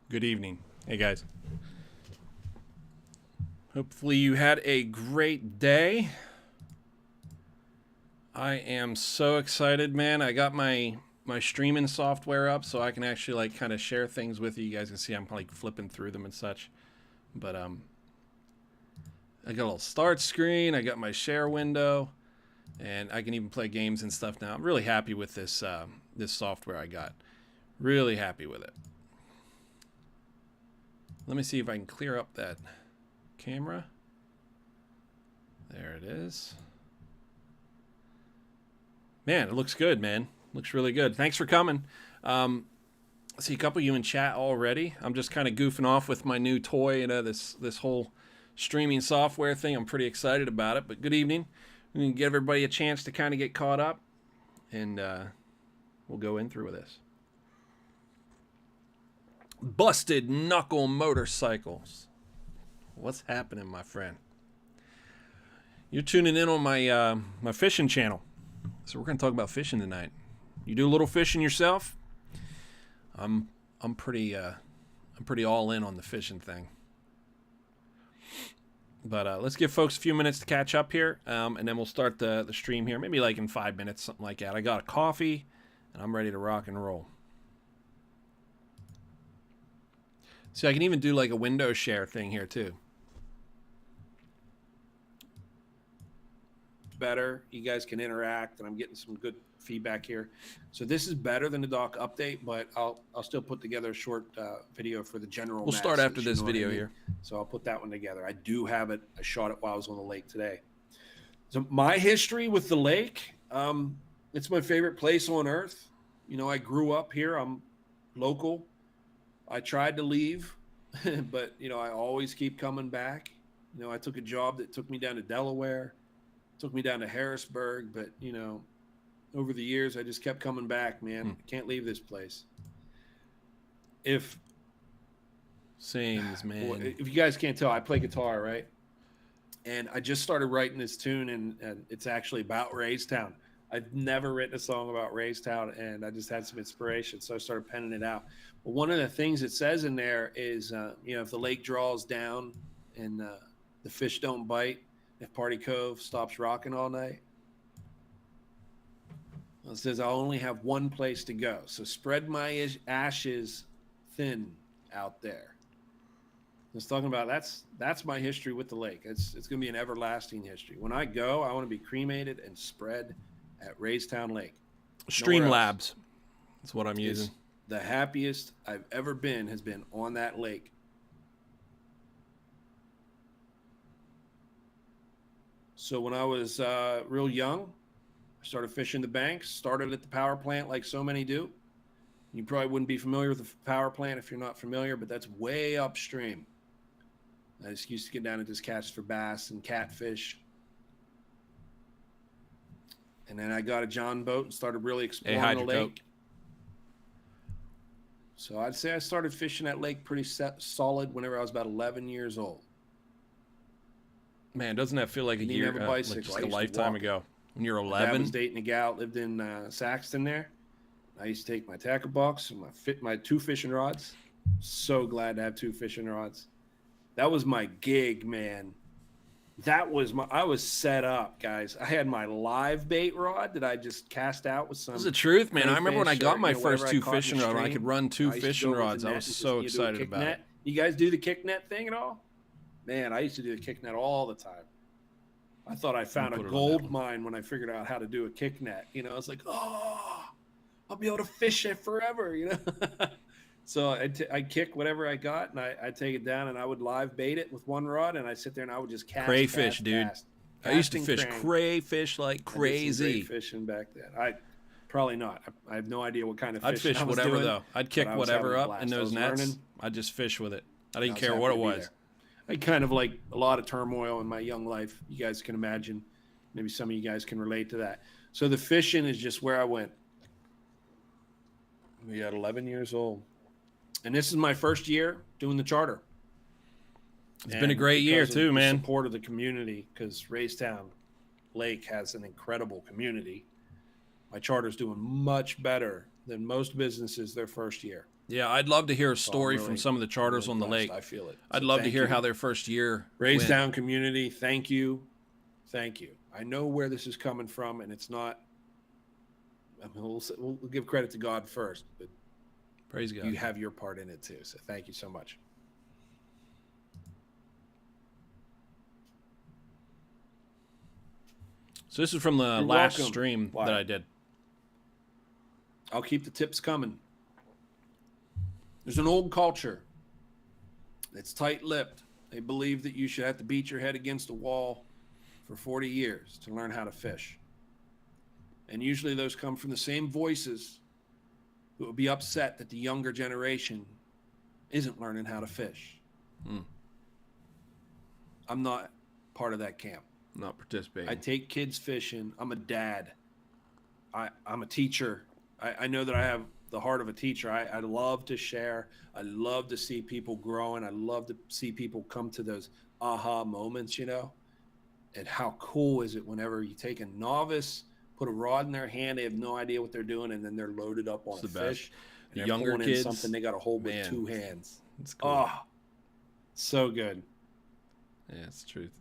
Good evening. Hey guys. Hopefully you had a great day. I am so excited, man. I got my streaming software up so I can actually like kind of share things with you. You guys can see I'm like flipping through them and such. But I got a little start screen, I got my share window, and I can even play games and stuff now. I'm really happy with this this software I got. Really happy with it. Let me see if I can clear up that camera. There it is. Man, it looks good, man. Looks really good. Thanks for coming. I see a couple of you in chat already. I'm just kind of goofing off with my new toy and this whole streaming software thing. I'm pretty excited about it. But good evening. We can give everybody a chance to kind of get caught up, and we'll go in through with this. Busted Knuckle Motorcycles. What's happening, my friend? You're tuning in on my my fishing channel. So we're going to talk about fishing tonight. You do a little fishing yourself? I'm pretty all in on the fishing thing. But let's give folks a few minutes to catch up here, and then we'll start the stream here. Maybe like in 5 minutes, something like that. I got a coffee, and I'm ready to rock and roll. See, I can even do like a window share thing here too. Better, you guys can interact, and I'm getting some good feedback here. So this is better than the dock update, but I'll still put together a short video for the general. We'll start after this video here. So I'll put that one together. I do have it. I shot it while I was on the lake today. So my history with the lake, it's my favorite place on earth. You know, I grew up here. I'm local. I tried to leave, but, you know, I always keep coming back. You know, I took a job that took me down to Delaware, took me down to Harrisburg, but, you know, over the years, I just kept coming back, man. I can't leave this place. Sings, man. Well, if you guys can't tell, I play guitar, right? And I just started writing this tune, and it's actually about Raystown. I've never written a song about Raystown, and I just had some inspiration, so I started penning it out. But one of the things it says in there is, you know, if the lake draws down and the fish don't bite, if Party Cove stops rocking all night, it says I'll only have one place to go. So spread my ashes thin out there. It's talking about that's my history with the lake. It's going to be an everlasting history. When I go, I want to be cremated and spread at Raystown Lake. Streamlabs. That's what I'm using. The happiest I've ever been has been on that lake. So when I was real young, I started fishing the banks, started at the power plant like so many do. You probably wouldn't be familiar with the power plant if you're not familiar, but that's way upstream. I just used to get down and just catch for bass and catfish. And then I got a John boat and started really exploring the lake. So I'd say I started fishing that lake pretty solid whenever I was about 11 years old. Man, doesn't that feel like a year, like just like a lifetime ago? When you're 11? I was dating a gal that lived in Saxton there. I used to take my tackle box and my 2 fishing rods. So glad to have 2 fishing rods. That was my gig, man. I was set up, guys. I had my live bait rod that I just cast out with some. That's the truth, man. I remember when I got my first 2 fishing rods, I could run 2 fishing rods. I was so excited about it. You guys do the kick net thing at all? Man, I used to do the kick net all the time. I thought I found a gold mine when I figured out how to do a kick net. You know, I was like, oh, I'll be able to fish it forever, you know? So I'd kick whatever I got, and I'd take it down, and I would live bait it with 1 rod, and I'd sit there, and I would just cast. Crayfish, dude. I used to fish crayfish like crazy. I did some great fishing back then. Probably not. I have no idea what kind of fish I'd fish whatever, though. I'd kick whatever up in those nets. Learning. I'd just fish with it. I didn't care what it was. I kind of like a lot of turmoil in my young life. You guys can imagine. Maybe some of you guys can relate to that. So the fishing is just where I went. We got 11 years old. And this is my first year doing the charter. It's been a great year too, man. Support of the community, because Raystown Lake has an incredible community. My charter's doing much better than most businesses their first year. Yeah, I'd love to hear a story from some of the charters on the lake. I feel it. I'd love to hear how their first year went. Raystown community, thank you. Thank you. I know where this is coming from, and it's not. I mean, we'll give credit to God first, but praise God. You have your part in it too. So thank you so much. So this is from the last stream that I did. I'll keep the tips coming. There's an old culture that's tight-lipped. They believe that you should have to beat your head against a wall for 40 years to learn how to fish. And usually those come from the same voices who would be upset that the younger generation isn't learning how to fish. I'm not part of that camp. Not participating. I take kids fishing. I'm a dad. I'm a teacher. I know that I have the heart of a teacher. I love to share. I love to see people growing. I love to see people come to those aha moments, you know. And how cool is it whenever you take a novice, put a rod in their hand, they have no idea what they're doing, and then they're loaded up on a fish. And the younger kids, something they got to hold with 2 hands. It's cool. Oh, so good. Yeah, it's the truth.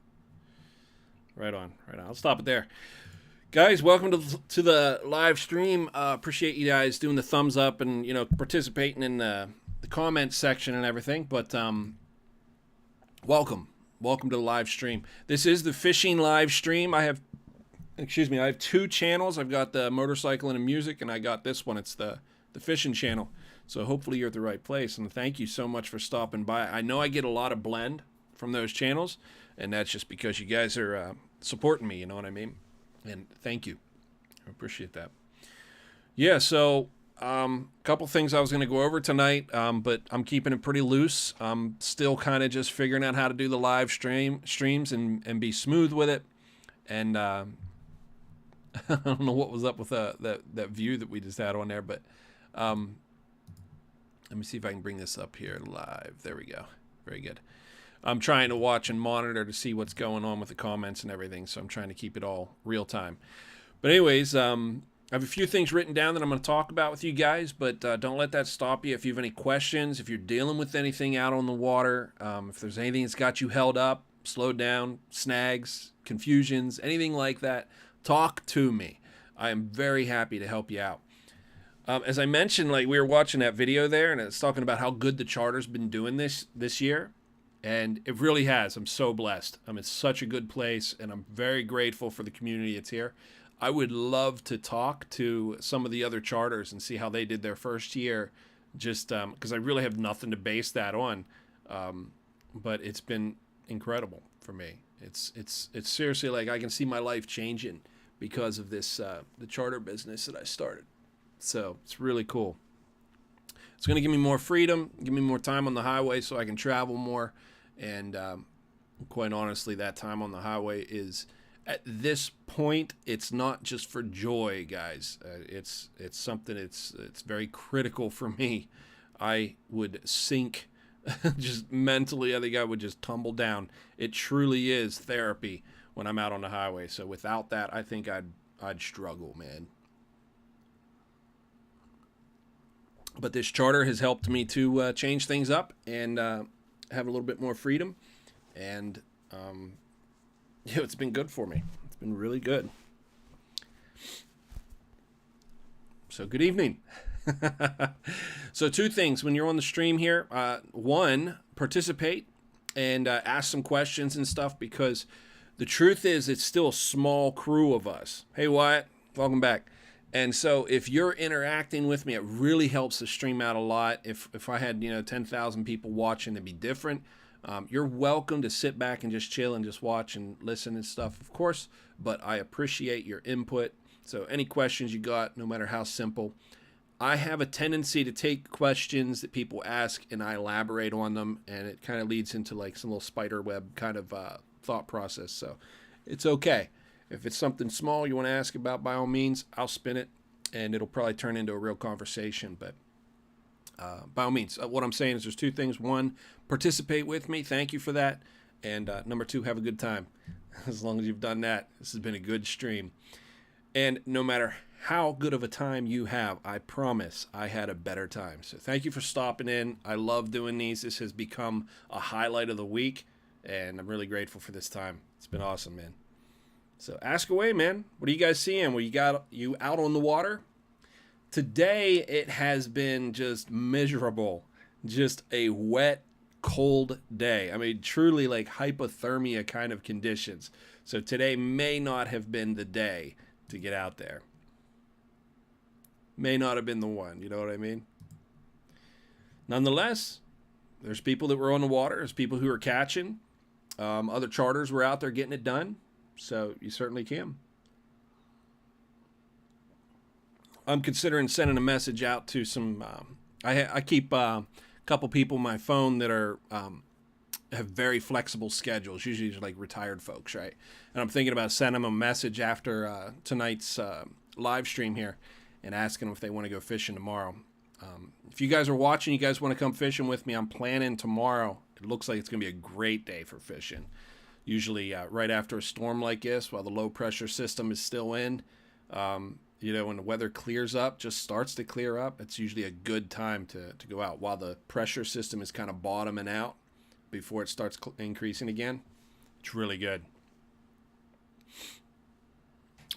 Right on. I'll stop it there. Guys, welcome to the live stream. Appreciate you guys doing the thumbs up and, you know, participating in the comments section and everything. But welcome to the live stream. This is the fishing live stream. I have 2 channels. I've got the motorcycle and the music, and I got this one. It's the fishing channel. So hopefully you're at the right place. And thank you so much for stopping by. I know I get a lot of blend from those channels, and that's just because you guys are supporting me, you know what I mean? And thank you. I appreciate that. Yeah, so a couple things I was going to go over tonight, but I'm keeping it pretty loose. I'm still kind of just figuring out how to do the live streams and be smooth with it. And I don't know what was up with that view that we just had on there, but let me see if I can bring this up here live. There we go. Very good. I'm trying to watch and monitor to see what's going on with the comments and everything, so I'm trying to keep it all real time. But anyways, I have a few things written down that I'm going to talk about with you guys, but don't let that stop you. If you have any questions, if you're dealing with anything out on the water, if there's anything that's got you held up, slowed down, snags, confusions, anything like that, talk to me. I am very happy to help you out. As I mentioned, like we were watching that video there, and it's talking about how good the charter's been doing this year. And it really has. I'm so blessed. I'm in such a good place, and I'm very grateful for the community that's here. I would love to talk to some of the other charters and see how they did their first year, just because I really have nothing to base that on. But it's been incredible for me. It's seriously like I can see my life changing because of this the charter business that I started. So it's really cool. It's going to give me more freedom, give me more time on the highway so I can travel more. And quite honestly, that time on the highway is, at this point, it's not just for joy, guys. It's something, it's very critical for me. I would sink Just mentally, I think I would just tumble down. It truly is therapy when I'm out on the highway. So without that, I think I'd struggle, man. But this charter has helped me to change things up and have a little bit more freedom. And it's been good for me. It's been really good. So good evening. So 2 things when you're on the stream here. 1, participate and ask some questions and stuff, because the truth is it's still a small crew of us. Hey, Wyatt, welcome back. And so if you're interacting with me, it really helps the stream out a lot. If I had 10,000 people watching, it'd be different. You're welcome to sit back and just chill and just watch and listen and stuff, of course, but I appreciate your input. So any questions you got, no matter how simple. I have a tendency to take questions that people ask and I elaborate on them, and it kind of leads into like some little spider web kind of thought process. So it's okay. If it's something small you want to ask about, by all means, I'll spin it, and it'll probably turn into a real conversation. But by all means, what I'm saying is there's 2 things. 1, participate with me. Thank you for that. And number 2, have a good time. As long as you've done that, this has been a good stream. And no matter how good of a time you have, I promise I had a better time. So thank you for stopping in. I love doing these. This has become a highlight of the week, and I'm really grateful for this time. It's been awesome, man. So ask away, man. What are you guys seeing? Well, you out on the water? Today it has been just miserable. Just a wet, cold day. I mean, truly like hypothermia kind of conditions. So today may not have been the day to get out there. May not have been the one, you know what I mean? Nonetheless, there's people that were on the water. There's people who are catching. Other charters were out there getting it done. So you certainly can. I'm considering sending a message out to some. I keep a couple people on my phone that are have very flexible schedules. Usually, they're like retired folks, right? And I'm thinking about sending them a message after tonight's live stream here, and asking them if they want to go fishing tomorrow. If you guys are watching, you guys want to come fishing with me, I'm planning tomorrow. It looks like it's going to be a great day for fishing. Usually right after a storm like this, while the low pressure system is still in, when the weather clears up, just starts to clear up, it's usually a good time to go out while the pressure system is kind of bottoming out before it starts increasing again. It's really good.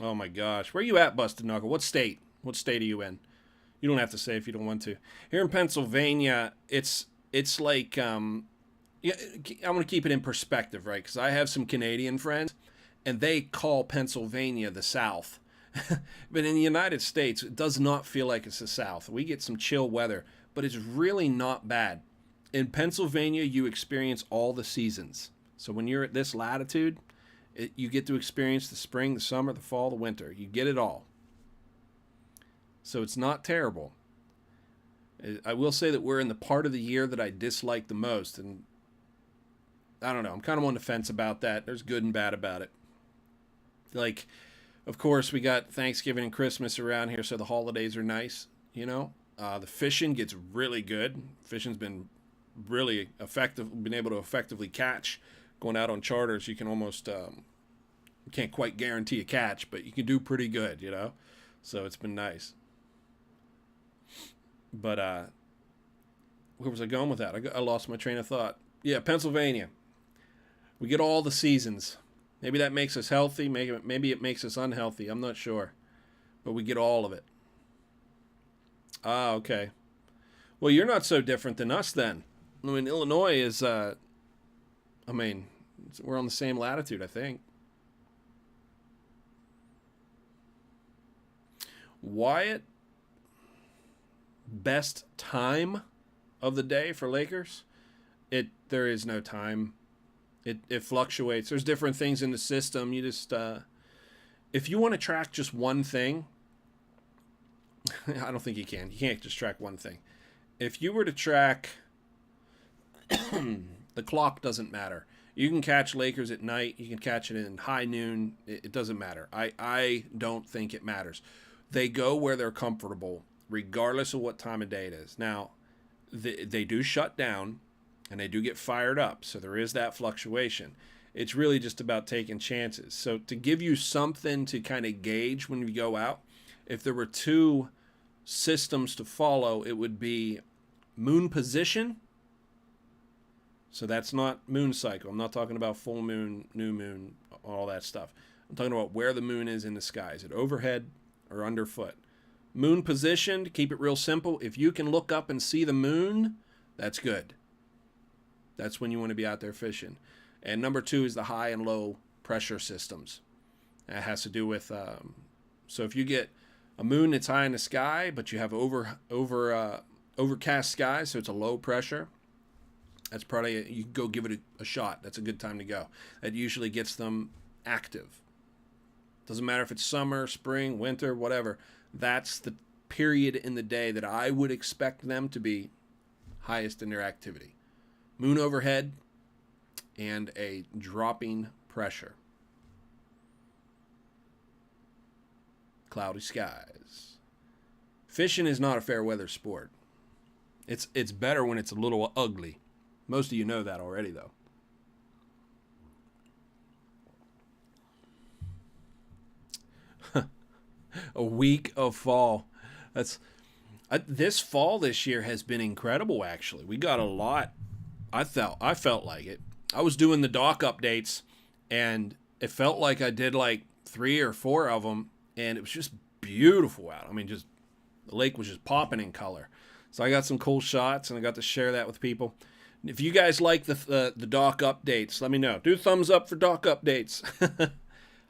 Oh my gosh. Where are you at, Busted Knuckle? What state? What state are you in? You don't have to say if you don't want to. Here in Pennsylvania, it's like, I'm going to keep it in perspective, right? Because I have some Canadian friends, and they call Pennsylvania the South. But in the United States, it does not feel like it's the South. We get some chill weather, but it's really not bad. In Pennsylvania, you experience all the seasons. So when you're at this latitude, you get to experience the spring, the summer, the fall, the winter. You get it all. So it's not terrible. I will say that we're in the part of the year that I dislike the most. And I don't know. I'm kind of on the fence about that. There's good and bad about it. Like, of course, we got Thanksgiving and Christmas around here, so the holidays are nice, The fishing gets really good. Fishing's been really effective, been able to effectively catch. Going out on charters, you can almost, you can't quite guarantee a catch, but you can do pretty good, So it's been nice. But where was I going with that? I lost my train of thought. Yeah, Pennsylvania. We get all the seasons. Maybe that makes us healthy. Maybe it makes us unhealthy. I'm not sure. But we get all of it. Ah, okay. Well, you're not so different than us then. I mean, Illinois is, we're on the same latitude, I think. Wyatt, best time of the day for Lakers? There is no time. It fluctuates. There's different things in the system. You just, if you want to track just one thing, I don't think you can. You can't just track one thing. If you were to track, the clock doesn't matter. You can catch Lakers at night. You can catch it in high noon. It doesn't matter. I don't think it matters. They go where they're comfortable, regardless of what time of day it is. Now, they do shut down and they do get fired up. So there is that fluctuation. It's really just about taking chances. So to give you something to kind of gauge when you go out, if there were 2 systems to follow, it would be moon position. So that's not moon cycle. I'm not talking about full moon, new moon, all that stuff. I'm talking about where the moon is in the sky. Is it overhead or underfoot? Moon position, to keep it real simple, if you can look up and see the moon, that's good. That's when you want to be out there fishing. And number 2 is the high and low pressure systems. That has to do with, so if you get a moon that's high in the sky, but you have overcast skies, so it's a low pressure, that's probably, you can go give it a shot. That's a good time to go. That usually gets them active. Doesn't matter if it's summer, spring, winter, whatever. That's the period in the day that I would expect them to be highest in their activity. Moon overhead and a dropping pressure. Cloudy skies. Fishing is not a fair weather sport. It's better when it's a little ugly. Most of you know that already, though. A week of fall. This fall this year has been incredible, actually. We got a lot. I felt like it. I was doing the dock updates, and it felt like I did like 3 or 4 of them, and it was just beautiful out. I mean, just the lake was just popping in color. So I got some cool shots, and I got to share that with people. If you guys like the dock updates, let me know. Do thumbs up for dock updates.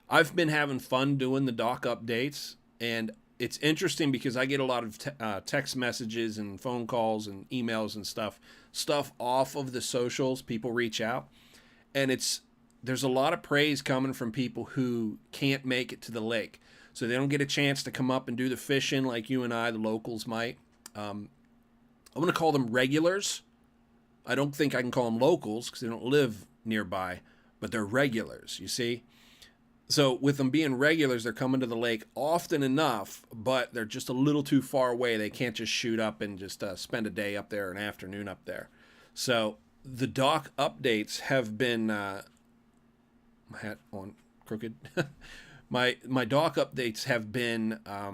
I've been having fun doing the dock updates, and it's interesting because I get a lot of text messages and phone calls and emails and stuff off of the socials. People reach out, and there's a lot of praise coming from people who can't make it to the lake, so they don't get a chance to come up and do the fishing like you and I, the locals, might. I'm going to call them regulars. I don't think I can call them locals because they don't live nearby, but they're regulars, you see? So with them being regulars, they're coming to the lake often enough, but they're just a little too far away. They can't just shoot up and just spend a day up there, an afternoon up there. So the dock updates have been, my hat on crooked. my dock updates have been, I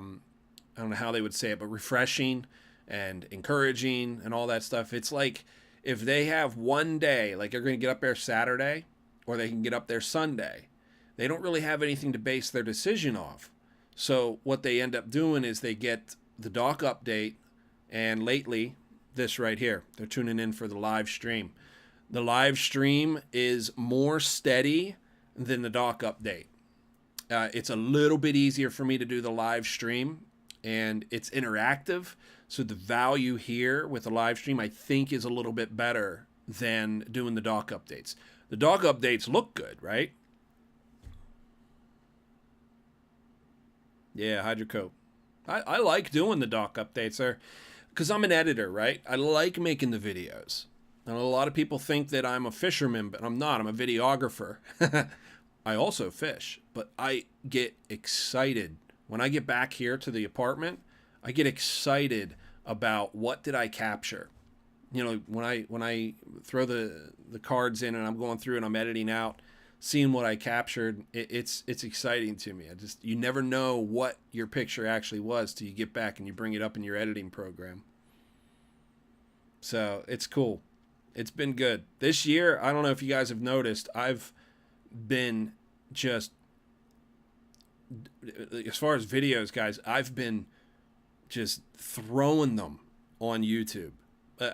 don't know how they would say it, but refreshing and encouraging and all that stuff. It's like if they have one day, like they're going to get up there Saturday, or they can get up there Sunday, they don't really have anything to base their decision off. So what they end up doing is they get the dock update, and lately, this right here, they're tuning in for the live stream. The live stream is more steady than the dock update. It's a little bit easier for me to do the live stream, and it's interactive. So the value here with the live stream, I think, is a little bit better than doing the dock updates. The dock updates look good, right? Yeah, hydrocope. I like doing the dock updates there because I'm an editor, right? I like making the videos. And a lot of people think that I'm a fisherman, but I'm not. I'm a videographer. I also fish, but I get excited. When I get back here to the apartment, I get excited about what did I capture. You know, when I throw the cards in and I'm going through and I'm editing out, seeing what I captured, it's exciting to me. You never know what your picture actually was till you get back and you bring it up in your editing program. So it's cool. It's been good. This year, I don't know if you guys have noticed, I've been just, as far as videos, guys, I've been just throwing them on YouTube.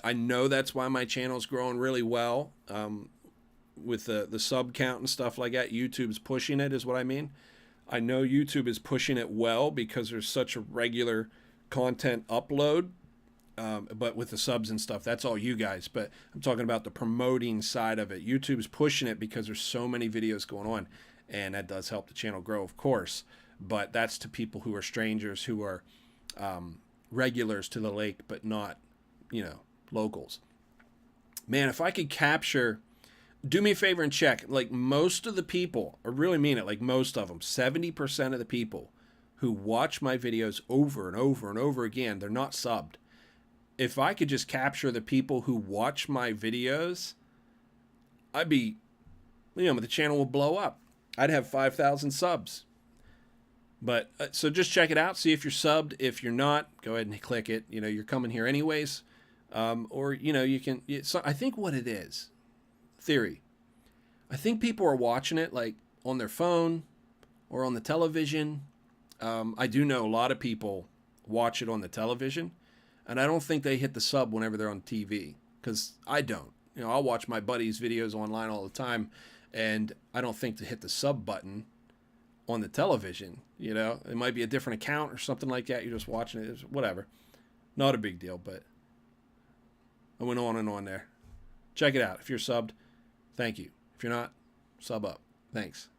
I know that's why my channel's growing really well. With the sub count and stuff like that, YouTube's pushing it, is what I mean. I know YouTube is pushing it well because there's such a regular content upload. But with the subs and stuff, that's all you guys. But I'm talking about the promoting side of it. YouTube's pushing it because there's so many videos going on, and that does help the channel grow, of course. But that's to people who are strangers, who are regulars to the lake, but not, locals. Man, if I could capture... Do me a favor and check. Like, most of the people, I really mean it, like most of them, 70% of the people who watch my videos over and over and over again, they're not subbed. if I could just capture the people who watch my videos, I'd be, the channel will blow up. I'd have 5,000 subs. But so just check it out. See if you're subbed. If you're not, go ahead and click it. You're coming here anyways. Or, you can, I think what it is, theory. I think people are watching it like on their phone or on the television. I do know a lot of people watch it on the television, and I don't think they hit the sub whenever they're on TV, because I don't. I'll watch my buddies' videos online all the time, and I don't think to hit the sub button on the television. It might be a different account or something like that. You're just watching it, whatever. Not a big deal, but I went on and on there. Check it out. If you're subbed, thank you. If you're not, sub up. Thanks.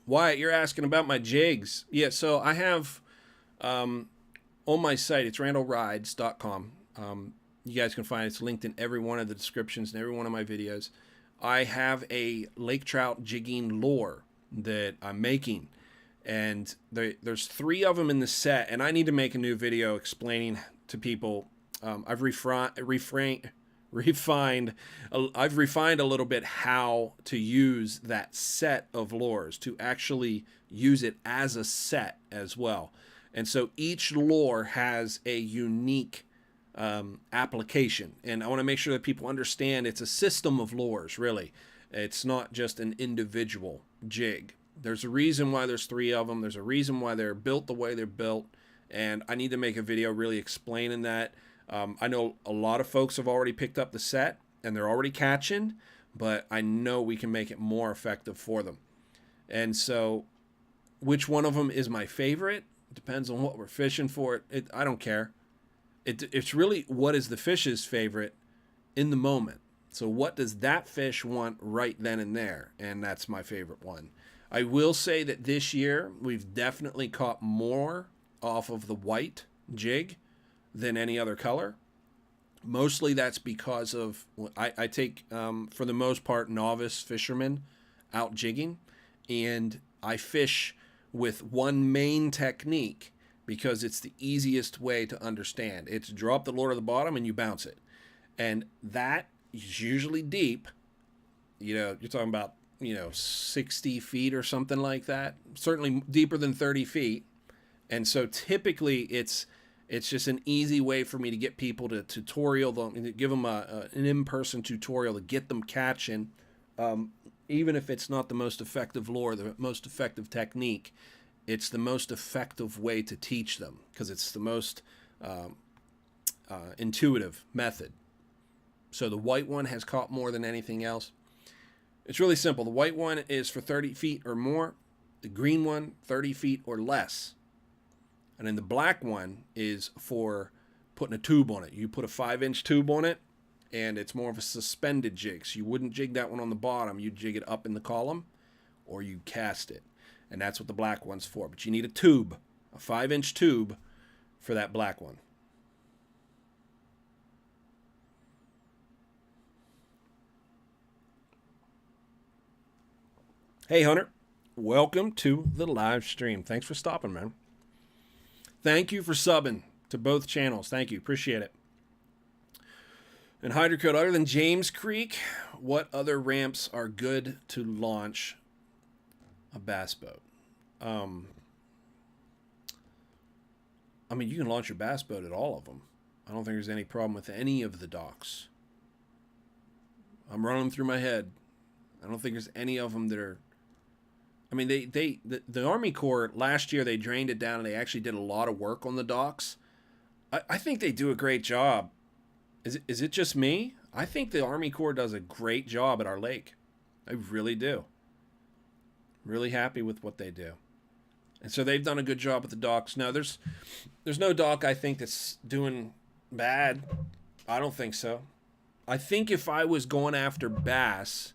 Wyatt, you're asking about my jigs. Yeah, so I have on my site, it's randallrydes.com. You guys can find it. It's linked in every one of the descriptions and every one of my videos. I have a lake trout jigging lure that I'm making. And there's 3 of them in the set, and I need to make a new video explaining to people. I've refined a little bit how to use that set of lures, to actually use it as a set as well. And so each lure has a unique application, and I want to make sure that people understand it's a system of lures, really. It's not just an individual jig. There's a reason why there's 3 of them. There's a reason why they're built the way they're built, and I need to make a video really explaining that. I know a lot of folks have already picked up the set, and they're already catching, but I know we can make it more effective for them. And so which one of them is my favorite? Depends on what we're fishing for. I don't care. It's really what is the fish's favorite in the moment. So what does that fish want right then and there? And that's my favorite one. I will say that this year we've definitely caught more off of the white jig than any other color. Mostly that's because of, I take, for the most part, novice fishermen out jigging, and I fish with one main technique because it's the easiest way to understand. It's drop the lure to the bottom and you bounce it. And that is usually deep. You're talking about, 60 feet or something like that. Certainly deeper than 30 feet. And so typically it's just an easy way for me to get people to tutorial them, and to give them an in-person tutorial to get them catching, even if it's not the most effective lure, the most effective technique. It's the most effective way to teach them because it's the most intuitive method. So the white one has caught more than anything else. It's really simple. The white one is for 30 feet or more. The green one, 30 feet or less. And then the black one is for putting a tube on it. You put a 5-inch tube on it, and it's more of a suspended jig. So you wouldn't jig that one on the bottom. You jig it up in the column, or you cast it. And that's what the black one's for. But you need a tube, a 5-inch tube for that black one. Hey, Hunter. Welcome to the live stream. Thanks for stopping, man. Thank you for subbing to both channels. Thank you. Appreciate it. And Hydrocode, other than James Creek, what other ramps are good to launch a bass boat? I mean, you can launch your bass boat at all of them. I don't think there's any problem with any of the docks. I'm running them through my head. I don't think there's any of them that are... I mean, the Army Corps, last year, they drained it down, and they actually did a lot of work on the docks. I think they do a great job. Is it just me? I think the Army Corps does a great job at our lake. I really do. Really happy with what they do. And so they've done a good job with the docks. Now, there's no dock I think that's doing bad. I don't think so. I think if I was going after bass,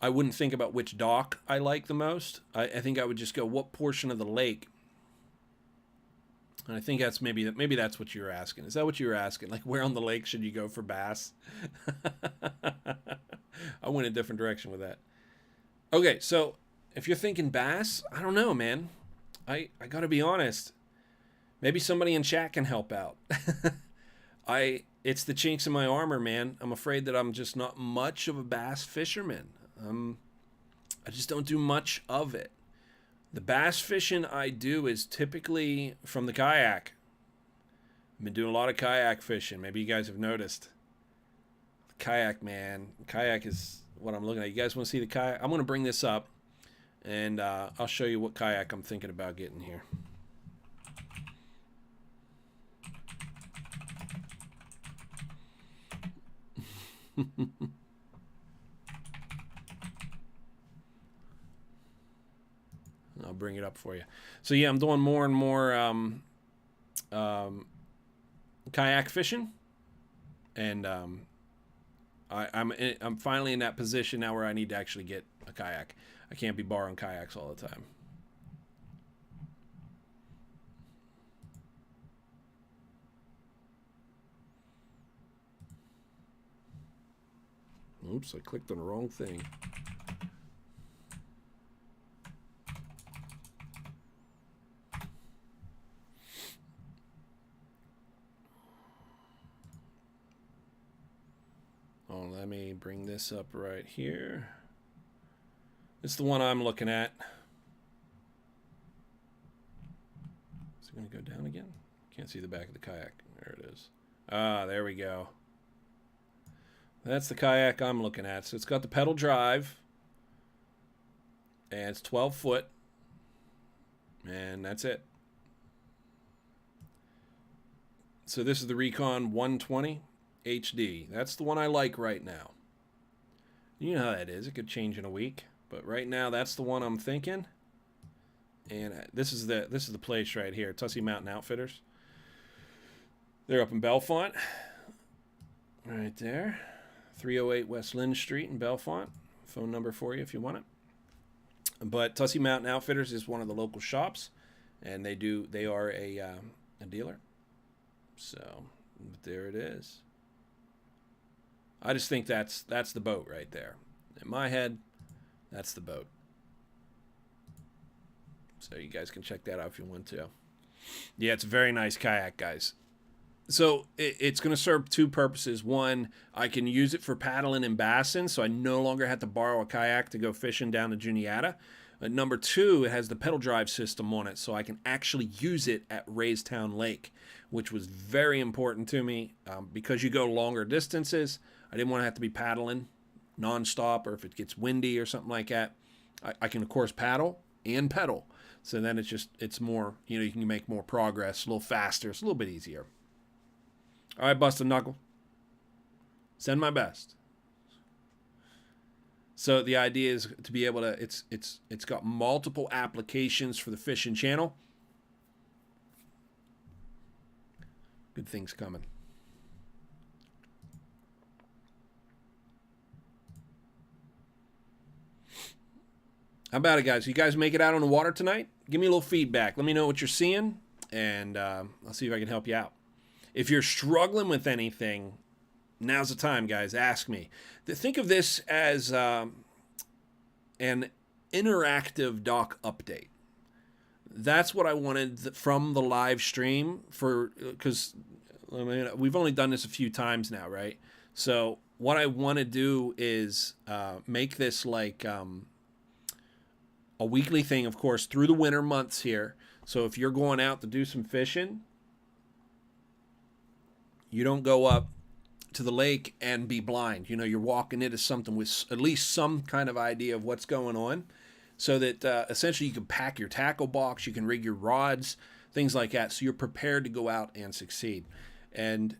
I wouldn't think about which dock I like the most. I think I would just go, what portion of the lake? And I think that's maybe that's what you were asking. Is that what you were asking? Like, where on the lake should you go for bass? I went a different direction with that. Okay, so if you're thinking bass, I don't know, man. I got to be honest. Maybe somebody in chat can help out. It's the chinks in my armor, man. I'm afraid that I'm just not much of a bass fisherman. I just don't do much of it. The bass fishing I do is typically from the kayak. I've been doing a lot of kayak fishing. Maybe you guys have noticed. Kayak, man. Kayak is what I'm looking at. You guys want to see the kayak? I'm going to bring this up, and I'll show you what kayak I'm thinking about getting here. I'll bring it up for you. So yeah, I'm doing more and more kayak fishing, and I'm finally in that position now where I need to actually get a kayak. I can't be borrowing kayaks all the time. Oops, I clicked on the wrong thing. Oh, let me bring this up right here. It's the one I'm looking at. Is it going to go down again? Can't see the back of the kayak. There it is. Ah, there we go. That's the kayak I'm looking at. So it's got the pedal drive, and it's 12 foot, and that's it. So this is the Recon 120 HD. That's the one I like right now. You know how that is. It could change in a week, but right now that's the one I'm thinking. And this is the place right here, Tussey Mountain Outfitters. They're up in Bellefonte, right there. 308 West Lynn Street in Bellefonte. Phone number for you if you want it. But Tussey Mountain Outfitters is one of the local shops, and they are a dealer. So there it is. I just think that's the boat right there. In my head, that's the boat. So you guys can check that out if you want to. Yeah, it's a very nice kayak, guys. So it's going to serve two purposes. One, I can use it for paddling and bassing, so I no longer have to borrow a kayak to go fishing down to Juniata. Number two, it has the pedal drive system on it, so I can actually use it at Lewistown Lake, which was very important to me because you go longer distances. I didn't want to have to be paddling nonstop, or if it gets windy or something like that. I can, of course, paddle and pedal. So then it's more, you can make more progress a little faster. It's a little bit easier. All right, Busted Knuckle. Send my best. So the idea is to be able to, it's got multiple applications for the fishing channel. Good things coming. How about it, guys? You guys make it out on the water tonight? Give me a little feedback. Let me know what you're seeing, and I'll see if I can help you out. If you're struggling with anything, now's the time, guys. Ask me. Think of this as an interactive doc update. That's what I wanted from the live stream, because we've only done this a few times now, right? So what I want to do is make this like a weekly thing, of course, through the winter months here. So if you're going out to do some fishing, you don't go up to the lake and be blind. You're walking into something with at least some kind of idea of what's going on, so that essentially you can pack your tackle box, you can rig your rods, things like that, so you're prepared to go out and succeed. And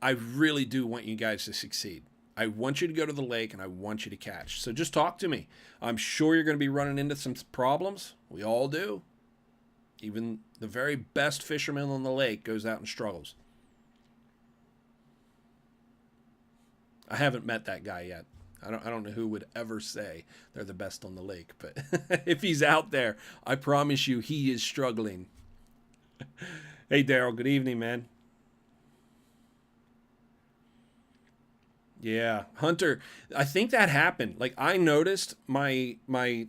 I really do want you guys to succeed. I want you to go to the lake, and I want you to catch. So just talk to me. I'm sure you're going to be running into some problems. We all do. Even the very best fisherman on the lake goes out and struggles. I haven't met that guy yet. I don't know who would ever say they're the best on the lake, but if he's out there, I promise you he is struggling. Hey, Daryl, good evening, man. Yeah, Hunter, I think that happened. Like I noticed my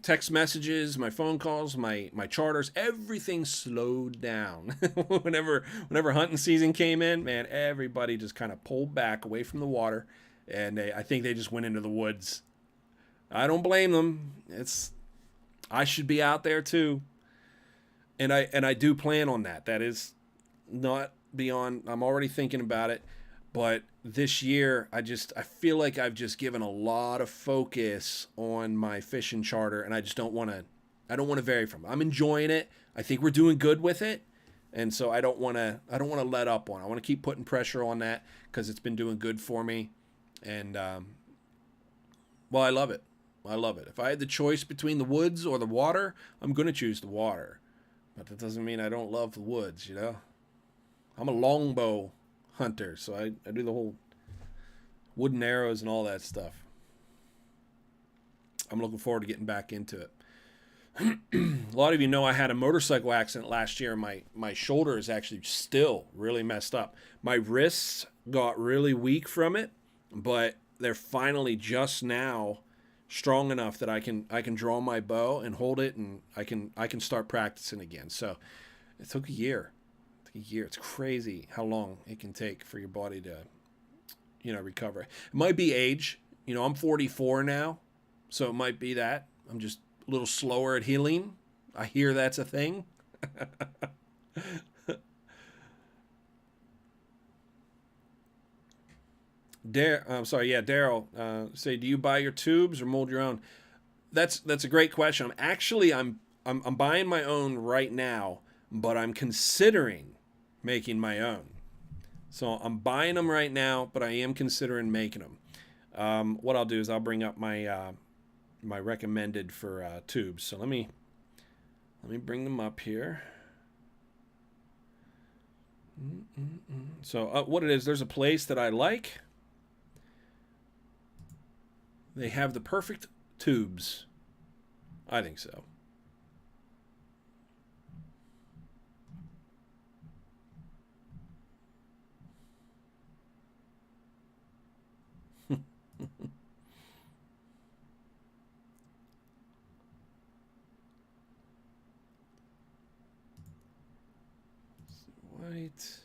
text messages, my phone calls, my charters, everything slowed down. whenever hunting season came in, man, everybody just kind of pulled back away from the water, and I think they just went into the woods. I don't blame them. I should be out there too. And I do plan on that. That is not beyond. I'm already thinking about it. But this year, I feel like I've just given a lot of focus on my fishing charter, and I just don't want to. I don't want to vary from it. I'm enjoying it. I think we're doing good with it, and so I don't want to. I don't want to let up on it. I want to keep putting pressure on that because it's been doing good for me, and well, I love it. I love it. If I had the choice between the woods or the water, I'm going to choose the water. But that doesn't mean I don't love the woods, you know? I'm a longbow hunter, so I do the whole wooden arrows and all that stuff. I'm looking forward to getting back into it. A lot of you know I had a motorcycle accident last year. My shoulder is actually still really messed up. My wrists got really weak from it, but they're finally just now strong enough that I can draw my bow and hold it, and I can start practicing again. So it took a year. It's crazy how long it can take for your body to, recover. It might be age. I'm 44 now, so it might be that I'm just a little slower at healing. I hear that's a thing. Daryl. Say, do you buy your tubes or mold your own? That's a great question. I'm buying my own right now, but I'm considering making my own. So I'm buying them right now, but I am considering making them. What I'll do is I'll bring up my my recommended for tubes. So let me bring them up here. So what it is, there's a place that I like. They have the perfect tubes. I think so. White.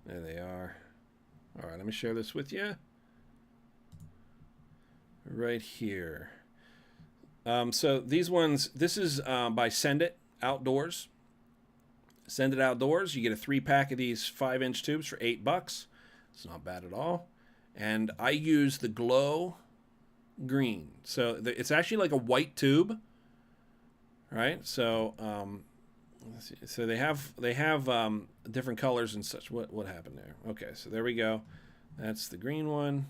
There they are. All right, let me share this with you. Right here. So these ones, this is by Send It Outdoors. Send It Outdoors. You get a 3-pack of these 5-inch tubes for $8. It's not bad at all. And I use the Glow Green. So it's actually like a white tube, right? So let's see. So they have different colors and such. What happened there? Okay, so there we go. That's the green one.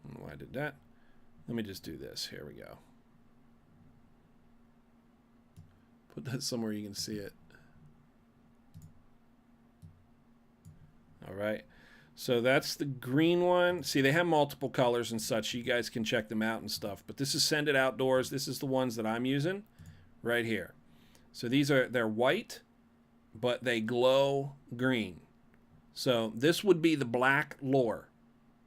I don't know why I did that. Let me just do this. Here we go. Put that somewhere you can see it. All right. So that's the green one. See, they have multiple colors and such. You guys can check them out and stuff. But this is Send It Outdoors. This is the ones that I'm using right here. So they're white, but they glow green. So this would be the black lure.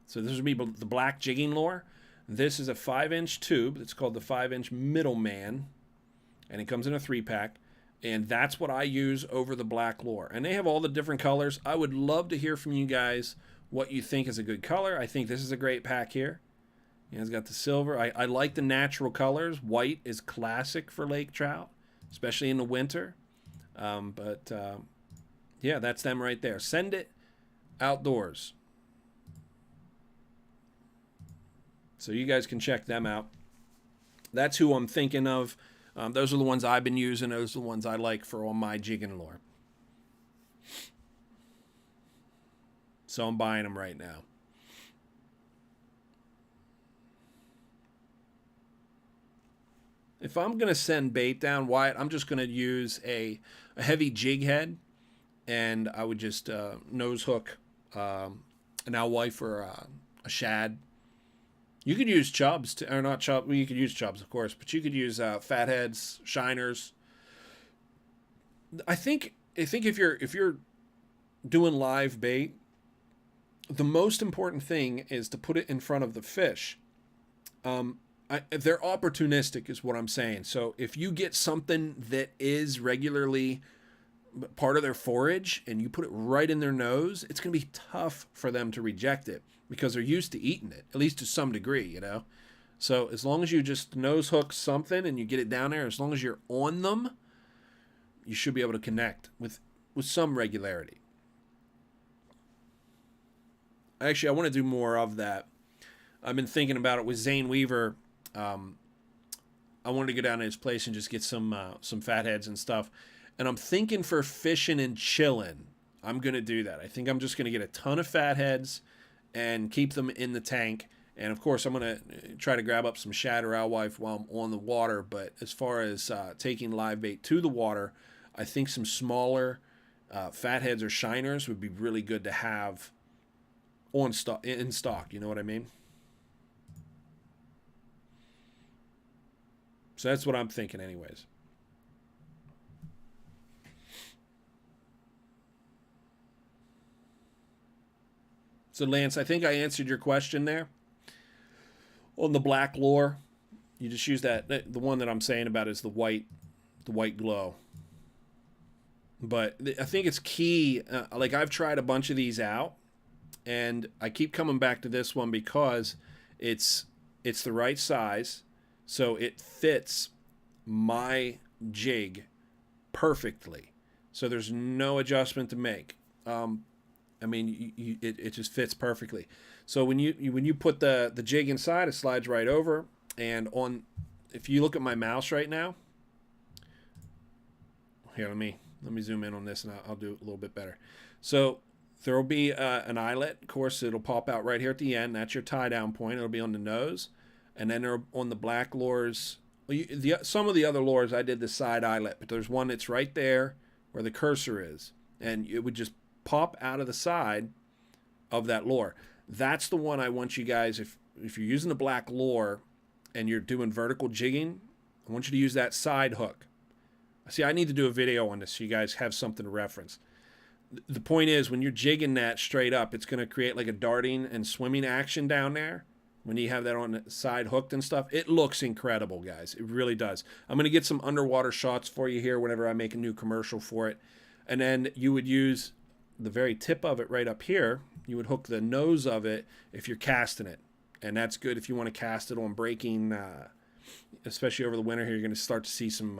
So this would be the black jigging lure. This is a 5-inch tube. It's called the 5-inch Middleman, and it comes in a 3-pack. And that's what I use over the black lure. And they have all the different colors. I would love to hear from you guys what you think is a good color. I think this is a great pack here. It's got the silver. I like the natural colors. White is classic for lake trout, especially in the winter. Yeah, that's them right there. Send It Outdoors. So you guys can check them out. That's who I'm thinking of. Those are the ones I've been using. Those are the ones I like for all my jigging lure. So I'm buying them right now. If I'm going to send bait down, Wyatt, I'm just going to use a heavy jig head, and I would just nose hook an alewife or a shad. You could use chubs, or not chub. Well, you could use chubs, of course, but you could use fatheads, shiners. I think if you're doing live bait, the most important thing is to put it in front of the fish. They're opportunistic is what I'm saying. So if you get something that is regularly part of their forage and you put it right in their nose, it's going to be tough for them to reject it because they're used to eating it, at least to some degree, you know? So as long as you just nose hook something and you get it down there, as long as you're on them, you should be able to connect with some regularity. Actually, I want to do more of that. I've been thinking about it with Zane Weaver. I wanted to go down to his place and just get some fatheads and stuff. And I'm thinking for fishing and chilling, I'm going to do that. I think I'm just going to get a ton of fatheads and keep them in the tank. And, of course, I'm going to try to grab up some shad or alewife while I'm on the water. But as far as taking live bait to the water, I think some smaller fatheads or shiners would be really good to have in stock. You know what I mean? So that's what I'm thinking anyways. So, Lance, I think I answered your question there. On the black lure, you just use that. The one that I'm saying about is the white glow. But I think it's key. Like, I've tried a bunch of these out, and I keep coming back to this one because it's the right size, so it fits my jig perfectly. So there's no adjustment to make. I mean, it just fits perfectly. So when you put the jig inside, it slides right over. And if you look at my mouse right now, here, let me zoom in on this, and I'll do it a little bit better. So there will be an eyelet. Of course, it'll pop out right here at the end. That's your tie down point. It'll be on the nose, and then on the black lures. Some of the other lures, I did the side eyelet, but there's one that's right there where the cursor is, and it would just pop out of the side of that lure. That's the one I want you guys, if you're using the black lure and you're doing vertical jigging, I want you to use that side hook. See, I need to do a video on this so you guys have something to reference. The point is, when you're jigging that straight up, it's going to create like a darting and swimming action down there. When you have that on the side hooked and stuff, it looks incredible, guys. It really does. I'm going to get some underwater shots for you here whenever I make a new commercial for it. And then you would use the very tip of it right up here. You would hook the nose of it if you're casting it. And that's good if you want to cast it on breaking, especially over the winter here. You're going to start to see some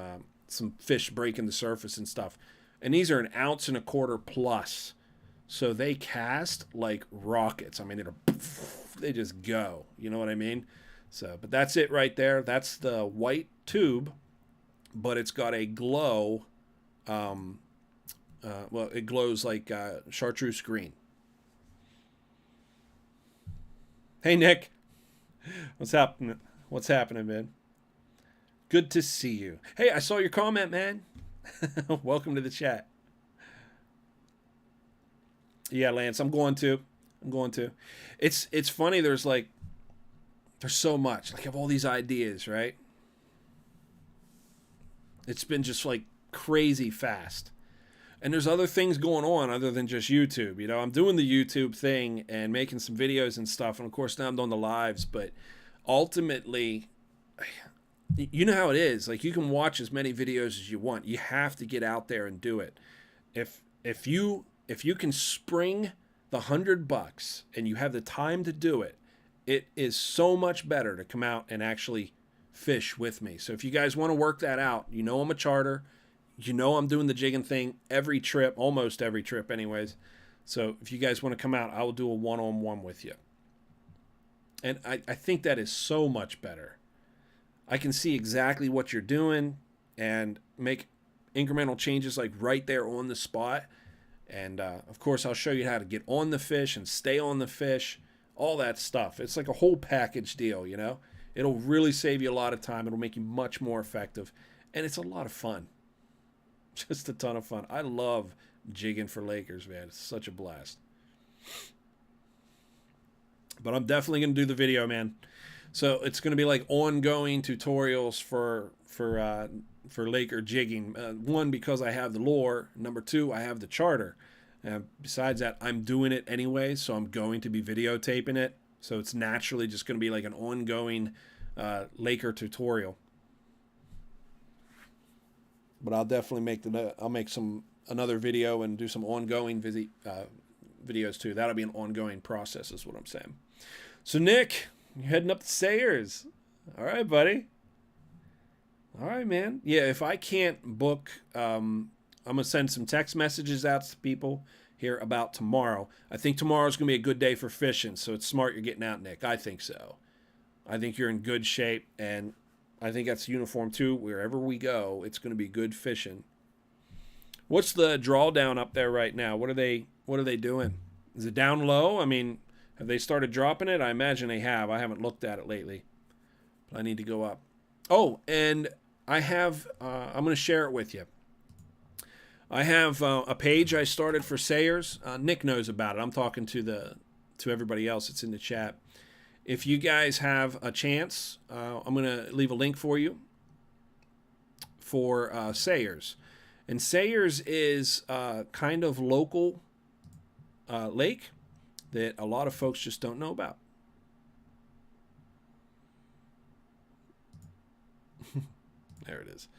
fish breaking the surface and stuff. And these are 1.25 ounces plus. So they cast like rockets. I mean, they just go. You know what I mean? So, but that's it right there. That's the white tube, but it's got a glow. Well, it glows like chartreuse green. Hey, Nick. What's happening? What's happening, man? Good to see you. Hey, I saw your comment, man. Welcome to the chat. Yeah, Lance, I'm going to. It's funny. There's so much. Like, I have all these ideas, right? It's been just like crazy fast. And there's other things going on other than just YouTube. You know, I'm doing the YouTube thing and making some videos and stuff. And of course, now I'm doing the lives. But ultimately, you know how it is. Like, you can watch as many videos as you want. You have to get out there and do it. If you can spring the $100 and you have the time to do it, it is so much better to come out and actually fish with me. So if you guys want to work that out, you know I'm a charter. You know I'm doing the jigging thing every trip, almost every trip anyways. So if you guys want to come out, I will do a one-on-one with you. And I think that is so much better. I can see exactly what you're doing and make incremental changes like right there on the spot. And, of course, I'll show you how to get on the fish and stay on the fish, all that stuff. It's like a whole package deal, you know. It'll really save you a lot of time. It'll make you much more effective. And it's a lot of fun. Just a ton of fun. I love jigging for Lakers, man. It's such a blast. But I'm definitely going to do the video, man. So it's going to be like ongoing tutorials for Laker jigging. One, because I have the lure. Number two, I have the charter. Besides that, I'm doing it anyway, so I'm going to be videotaping it. So it's naturally just going to be like an ongoing Laker tutorial. But I'll definitely make another video and do some ongoing videos too. That'll be an ongoing process, is what I'm saying. So Nick, you're heading up to Sayers. All right, buddy. All right, man. Yeah, if I can't book, I'm gonna send some text messages out to people here about tomorrow. I think tomorrow's gonna be a good day for fishing, so it's smart you're getting out, Nick. I think so. I think you're in good shape, and I think that's uniform too. Wherever we go, it's gonna be good fishing. What's the drawdown up there right now? What are they doing? Is it down low? I mean, have they started dropping it? I imagine they have. I haven't looked at it lately. But I need to go up. Oh, and I have, I'm going to share it with you. I have a page I started for Sayers. Nick knows about it. I'm talking to everybody else that's in the chat. If you guys have a chance, I'm going to leave a link for you for Sayers. And Sayers is kind of local lake that a lot of folks just don't know about. There it is.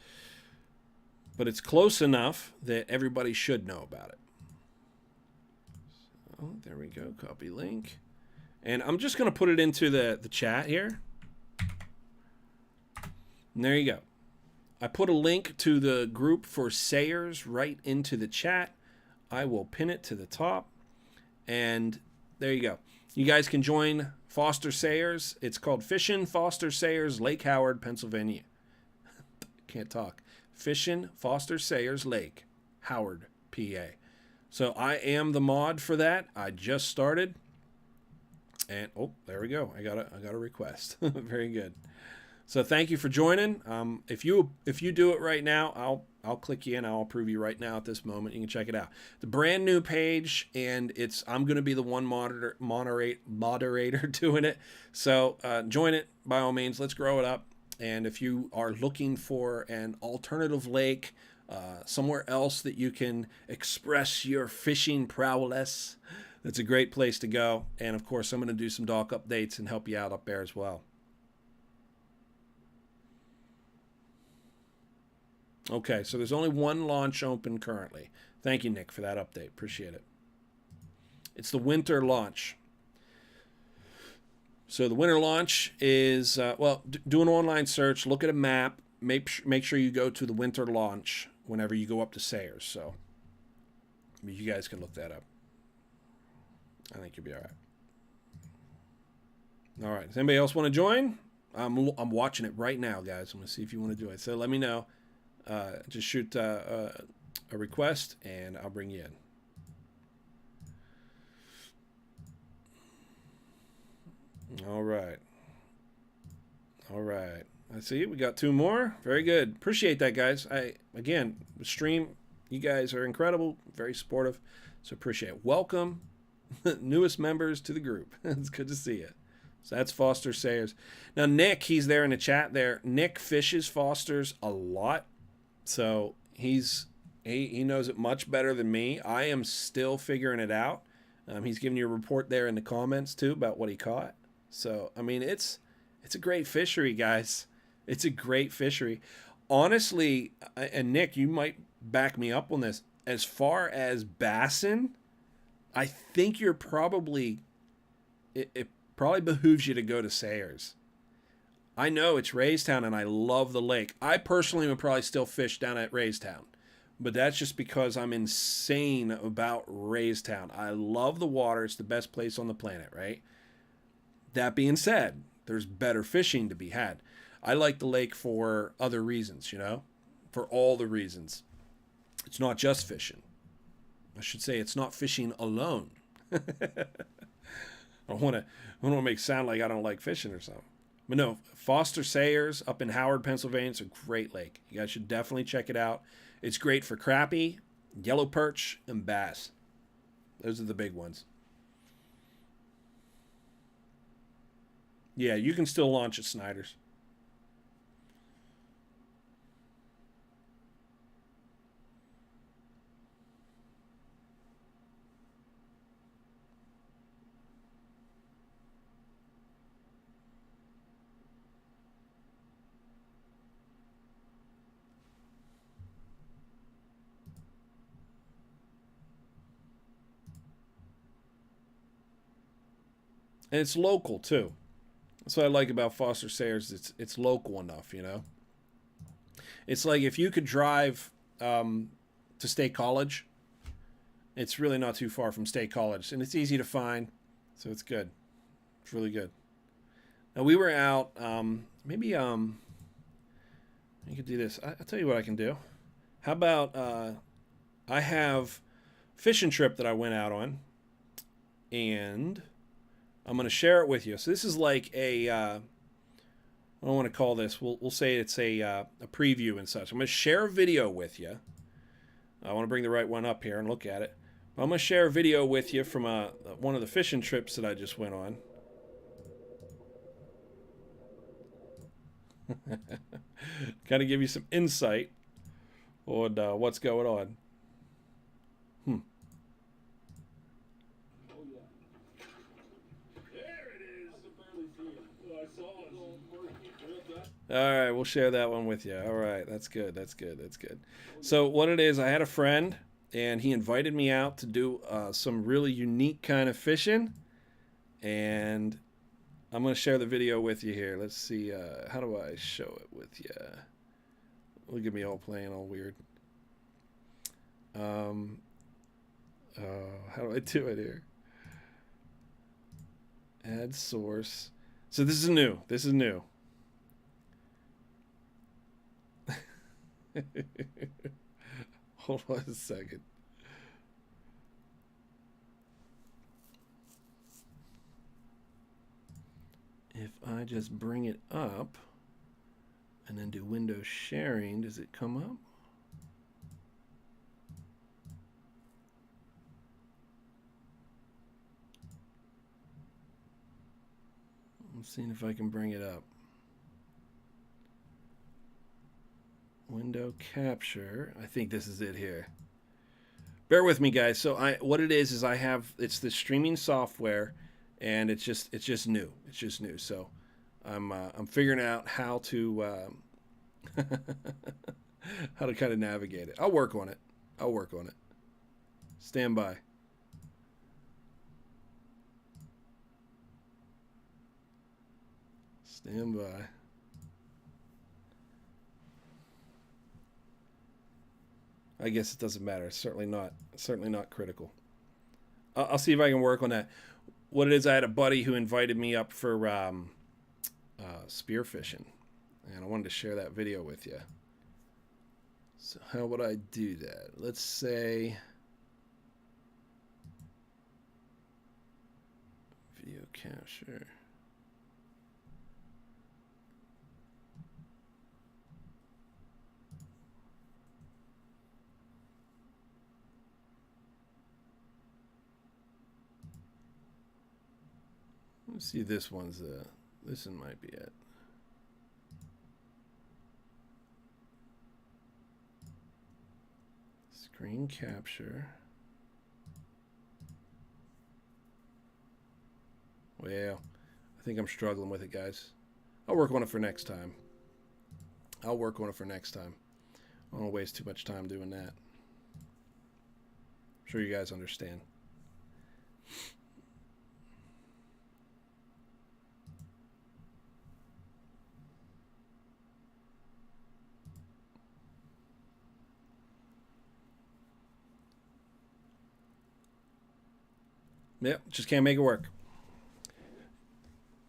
But it's close enough that everybody should know about it. So there we go. Copy link. And I'm just going to put it into the chat here. And there you go. I put a link to the group for Sayers right into the chat. I will pin it to the top. And there you go. You guys can join Foster Sayers. It's called Fishin' Foster Sayers, Lake Howard, Pennsylvania. Can't talk. Fishin' Foster Sayers Lake, Howard, PA. So I am the mod for that. I just started. And oh, there we go. I got a request. Very good. So thank you for joining. If you do it right now, I'll click you in. I'll approve you right now at this moment. You can check it out. The brand new page, and I'm going to be the one moderator doing it. So join it by all means. Let's grow it up. And if you are looking for an alternative lake, somewhere else that you can express your fishing prowess, that's a great place to go. And of course, I'm going to do some dock updates and help you out up there as well. Okay, so there's only one launch open currently. Thank you, Nick, for that update. Appreciate it. It's the winter launch. So the winter launch is, do an online search, look at a map, make sure you go to the winter launch whenever you go up to Sayers. So you guys can look that up. I think you'll be all right. All right. Does anybody else want to join? I'm watching it right now, guys. I'm going to see if you want to join. So let me know. Just shoot a request, and I'll bring you in. All right. I see we got 2 more. Very good. Appreciate that, guys. Again, the stream, you guys are incredible, very supportive, so appreciate it. Welcome, newest members to the group. It's good to see you. So that's Foster Sayers. Now, Nick, he's there in the chat there. Nick fishes Fosters a lot, so he knows it much better than me. I am still figuring it out. He's giving you a report there in the comments, too, about what he caught. So, I mean, it's a great fishery, guys. It's a great fishery. Honestly, and Nick, you might back me up on this. As far as bassin', I think you're probably, it probably behooves you to go to Sayers. I know it's Raystown, and I love the lake. I personally would probably still fish down at Raystown, but that's just because I'm insane about Raystown. I love the water. It's the best place on the planet, right? That being said, there's better fishing to be had. I like the lake for other reasons, for all the reasons. It's not just fishing. I should say it's not fishing alone. I don't want to make it sound like I don't like fishing or something. But no, Foster Sayers up in Howard, Pennsylvania, it's a great lake. You guys should definitely check it out. It's great for crappie, yellow perch, and bass. Those are the big ones. Yeah, you can still launch at Snyder's. And it's local too. That's what I like about Foster Sayers. It's local enough, you know. It's like if you could drive to State College, it's really not too far from State College, and it's easy to find, so it's good. It's really good. Now we were out. Maybe you could do this. I'll tell you what I can do. How about I have a fishing trip that I went out on, and I'm going to share it with you. So this is like a, what do I want to call this? We'll say it's a preview and such. I'm going to share a video with you. I want to bring the right one up here and look at it. I'm going to share a video with you from one of the fishing trips that I just went on. Kind of give you some insight on what's going on. All right, we'll share that one with you. All right, that's good. That's good. That's good. So what it is, I had a friend, and he invited me out to do some really unique kind of fishing, and I'm going to share the video with you here. Let's see. How do I show it with you? Look at me all playing all weird. How do I do it here? Add source. So this is new. This is new. Hold on a second. If I just bring it up and then do window sharing, does it come up? I'm seeing if I can bring it up. Window capture. I think this is it here. Bear with me, guys. So what it is I have, it's the streaming software, and it's just new. It's just new. So I'm figuring out how to how to kind of navigate it. I'll work on it. I'll work on it. Stand by. Stand by. I guess it doesn't matter. It's certainly not critical. I'll see if I can work on that. What it is, I had a buddy who invited me up for spearfishing, and I wanted to share that video with you. So how would I do that? Let's say video capture. Let's see, this one might be it. Screen capture. Well, I think I'm struggling with it, guys. I'll work on it for next time. I don't want to waste too much time doing that. I'm sure you guys understand. Yep, just can't make it work.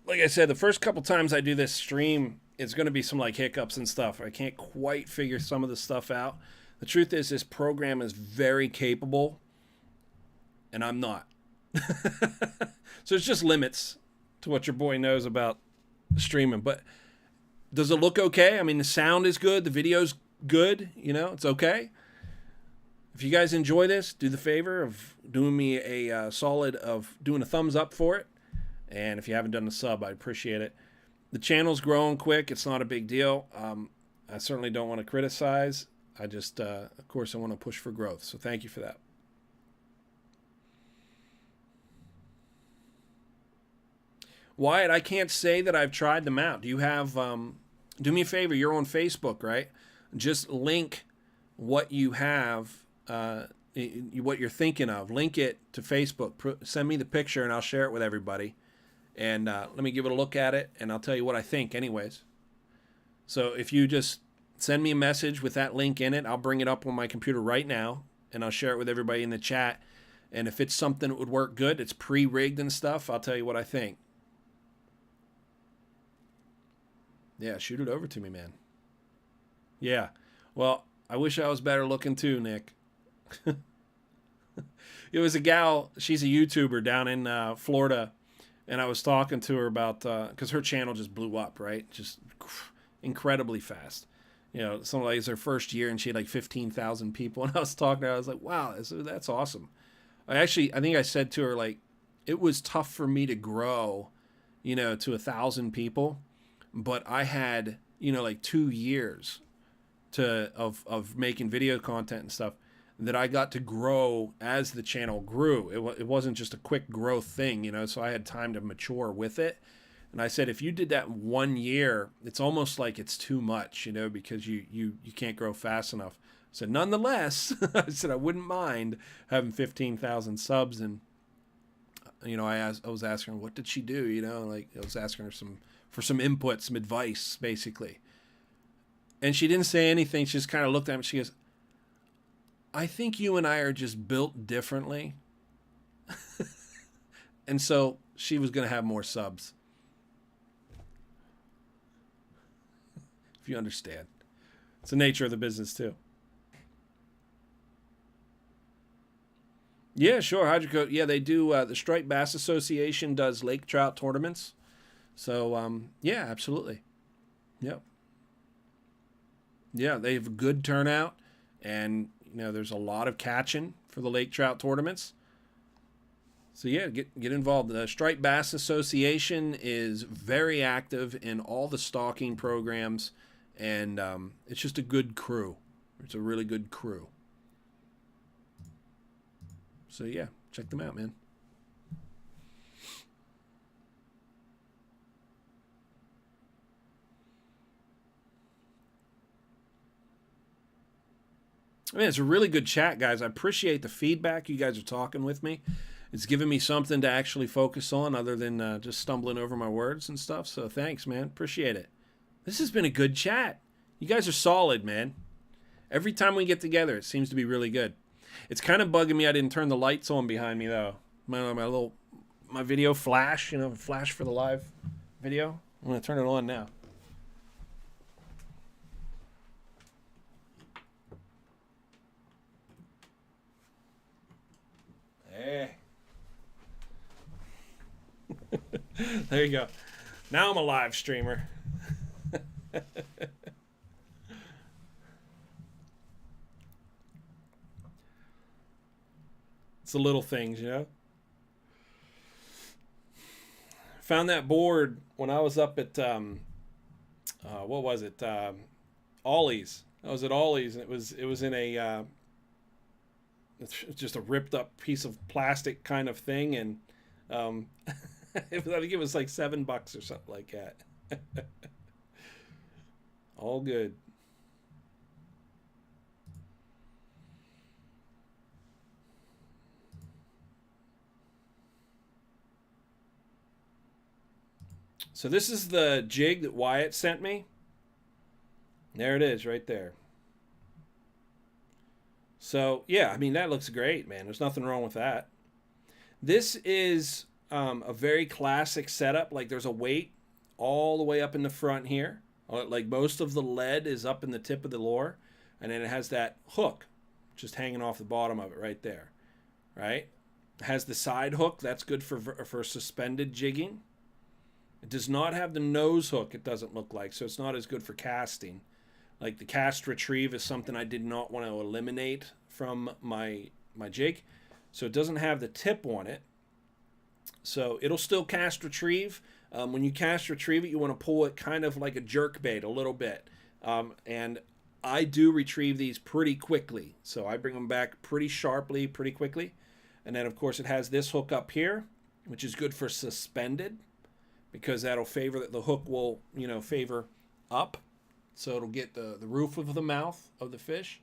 Like I said, the first couple times I do this stream, it's going to be some like hiccups and stuff. I can't quite figure some of the stuff out. The truth is, this program is very capable, and I'm not. So it's just limits to what your boy knows about streaming. But does it look okay? I mean, the sound is good. The video's good. You know, it's okay. If you guys enjoy this, do the favor of doing me a solid of doing a thumbs up for it. And if you haven't done a sub, I appreciate it. The channel's growing quick. It's not a big deal. I certainly don't want to criticize. I just, of course, I want to push for growth. So thank you for that. Wyatt, I can't say that I've tried them out. Do you have, do me a favor, you're on Facebook, right? Just link what you have, what you're thinking of. Link it to Facebook. Send me the picture and I'll share it with everybody. And let me give it a look at it, and I'll tell you what I think anyways. So if you just send me a message with that link in it, I'll bring it up on my computer right now, and I'll share it with everybody in the chat. And if it's something that would work good, it's pre-rigged and stuff, I'll tell you what I think. Yeah, shoot it over to me, man. Yeah. Well, I wish I was better looking too, Nick. It was a gal, she's a YouTuber down in Florida, and I was talking to her about, because her channel just blew up, right? Just incredibly fast. You know, something like it's her first year, and she had like 15,000 people. And I was talking to her, I was like, wow, that's awesome. I think I said to her, like, it was tough for me to grow, you know, to 1,000 people, but I had, you know, like 2 years of making video content and stuff that I got to grow as the channel grew. It wasn't just a quick growth thing, you know, so I had time to mature with it. And I said, if you did that 1 year, it's almost like it's too much, you know, because you can't grow fast enough. I said, nonetheless, I said, I wouldn't mind having 15,000 subs. And, you know, I was asking her, what did she do? You know, like I was asking her for some input, some advice, basically. And she didn't say anything. She just kind of looked at me. She goes, I think you and I are just built differently. And so she was going to have more subs. If you understand. It's the nature of the business too. Yeah, sure. Hydrocoat. Yeah, they do. The Striped Bass Association does lake trout tournaments. So, yeah, absolutely. Yep. Yeah, they have a good turnout. And, you know, there's a lot of catching for the lake trout tournaments. So, yeah, get involved. The Striped Bass Association is very active in all the stocking programs. And it's just a good crew. It's a really good crew. So, yeah, check them out, man. I mean, it's a really good chat, guys. I appreciate the feedback. You guys are talking with me. It's giving me something to actually focus on other than just stumbling over my words and stuff. So thanks, man. Appreciate it. This has been a good chat. You guys are solid, man. Every time we get together, it seems to be really good. It's kind of bugging me I didn't turn the lights on behind me, though. My video flash, you know, flash for the live video. I'm going to turn it on now. Hey. There you go. Now I'm a live streamer. It's the little things, you know. Found that board when I was up at what was it? Ollie's. I was at Ollie's, and it was in a it's just a ripped up piece of plastic kind of thing, and I think it was like $7 or something like that. All good. So this is the jig that Wyatt sent me. There it is right there. So, yeah, I mean, that looks great, man. There's nothing wrong with that. This is a very classic setup. Like, there's a weight all the way up in the front here. Like, most of the lead is up in the tip of the lure. And then it has that hook just hanging off the bottom of it right there. Right? It has the side hook. That's good for suspended jigging. It does not have the nose hook, it doesn't look like, so it's not as good for casting. Like the cast retrieve is something I did not want to eliminate from my jig. So it doesn't have the tip on it. So it'll still cast retrieve. When you cast retrieve it, you want to pull it kind of like a jerk bait a little bit. And I do retrieve these pretty quickly. So I bring them back pretty sharply, pretty quickly. And then, of course, it has this hook up here, which is good for suspended, because that'll favor that the hook will, you know, favor up. So it'll get the roof of the mouth of the fish.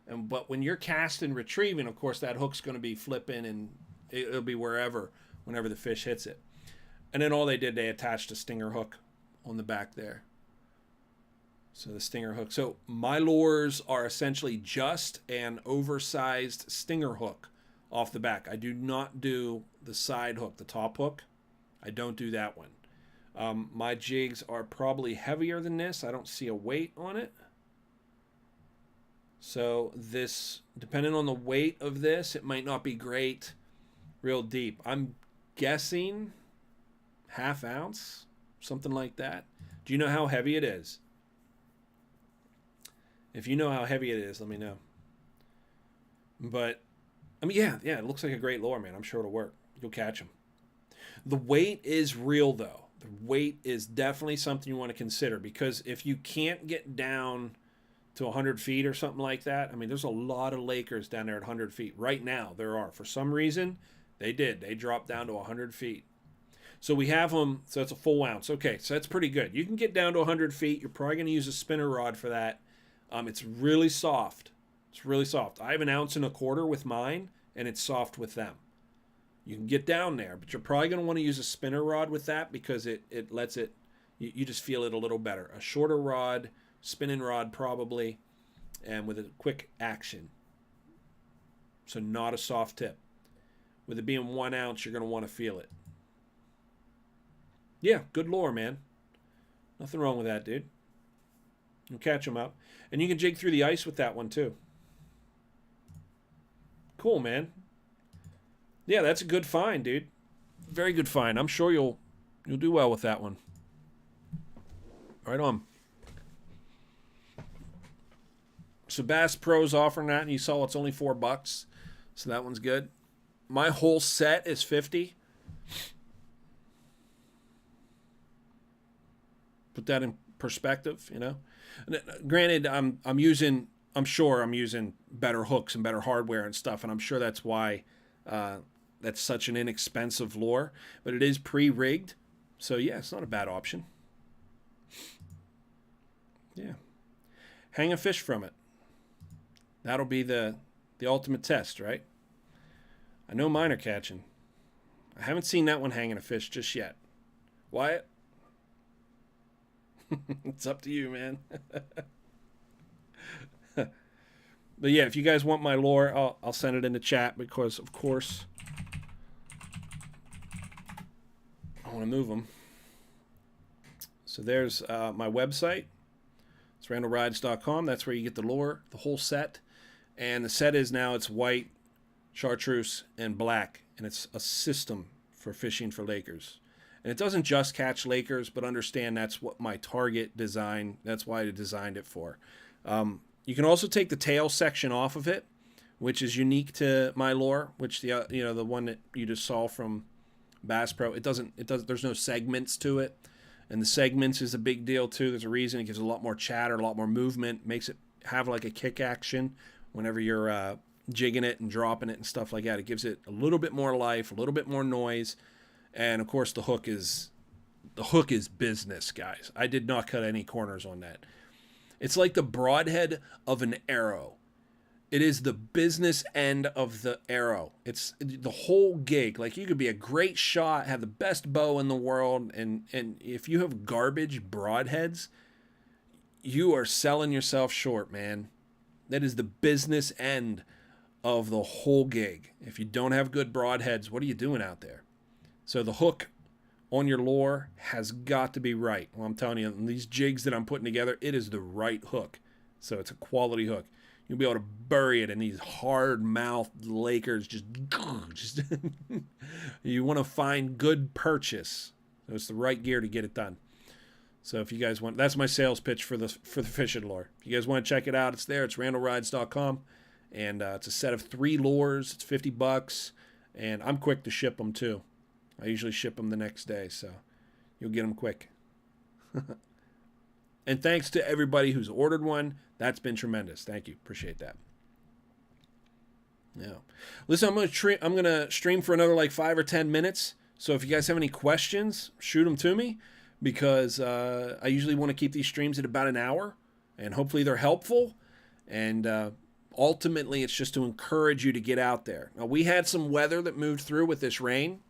But when you're casting retrieving, of course, that hook's going to be flipping, and it'll be wherever, whenever the fish hits it. And then all they did, they attached a stinger hook on the back there. So the stinger hook. So my lures are essentially just an oversized stinger hook off the back. I do not do the side hook, the top hook. I don't do that one. My jigs are probably heavier than this. I don't see a weight on it. So this, depending on the weight of this, it might not be great real deep. I'm guessing ½ ounce, something like that. Do you know how heavy it is? If you know how heavy it is, let me know. But, I mean, yeah, it looks like a great lure, man. I'm sure it'll work. You'll catch them. The weight is real, though. The weight is definitely something you want to consider, because if you can't get down to 100 feet or something like that, I mean, there's a lot of Lakers down there at 100 feet. Right now, there are. For some reason, they did. They dropped down to 100 feet. So we have them, so it's a full ounce. Okay, so that's pretty good. You can get down to 100 feet. You're probably going to use a spinner rod for that. It's really soft. It's really soft. I have 1.25 ounces with mine, and it's soft with them. You can get down there, but you're probably going to want to use a spinner rod with that, because it lets it, you just feel it a little better. A shorter rod, spinning rod probably, and with a quick action. So not a soft tip. With it being 1 ounce, you're going to want to feel it. Yeah, good lure, man. Nothing wrong with that, dude. You'll catch them up. And you can jig through the ice with that one, too. Cool, man. Yeah, that's a good find, dude. Very good find. I'm sure you'll do well with that one. Right on. So Bass Pro's offering that, and you saw it's only $4. So that one's good. My whole set is $50. Put that in perspective, you know. Granted, I'm sure I'm using better hooks and better hardware and stuff, and I'm sure that's why that's such an inexpensive lure. But it is pre-rigged, so yeah, it's not a bad option. Yeah, hang a fish from it. That'll be the ultimate test, right? I know mine are catching. I haven't seen that one hanging a fish just yet. Wyatt? It's up to you, man. But yeah, if you guys want my lure, I'll send it in the chat, because, of course, I want to move them. So there's my website. It's randallrydes.com. That's where you get the lure, the whole set. And the set is now, it's white, chartreuse, and black. And it's a system for fishing for Lakers. And it doesn't just catch Lakers, but understand that's what my target design, that's why I designed it for. You can also take the tail section off of it, which is unique to my lure, which the one that you just saw from Bass Pro. There's no segments to it. And the segments is a big deal too. There's a reason. It gives a lot more chatter, a lot more movement, makes it have like a kick action whenever you're jigging it and dropping it and stuff like that. It gives it a little bit more life, a little bit more noise. And of course the hook is business, guys. I did not cut any corners on that. It's like the broadhead of an arrow. It is the business end of the arrow. It's the whole gig. Like, you could be a great shot, have the best bow in the world, and if you have garbage broadheads, you are selling yourself short, man. That is the business end of the whole gig. If you don't have good broadheads, what are you doing out there? So the hook on your lure has got to be right. Well, I'm telling you, these jigs that I'm putting together, it is the right hook. So it's a quality hook. You'll be able to bury it in these hard-mouthed Lakers. Just you want to find good purchase. So it's the right gear to get it done. So if you guys want, that's my sales pitch for the fishing lure. If you guys want to check it out, it's there. It's randallrydes.com, and it's a set of 3 lures. It's $50, and I'm quick to ship them too. I usually ship them the next day, so you'll get them quick. And thanks to everybody who's ordered one. That's been tremendous. Thank you. Appreciate that. Yeah. Listen, I'm gonna stream for another like 5 or 10 minutes. So if you guys have any questions, shoot them to me, because I usually want to keep these streams at about an hour, and hopefully they're helpful. And ultimately, it's just to encourage you to get out there. Now, we had some weather that moved through with this rain.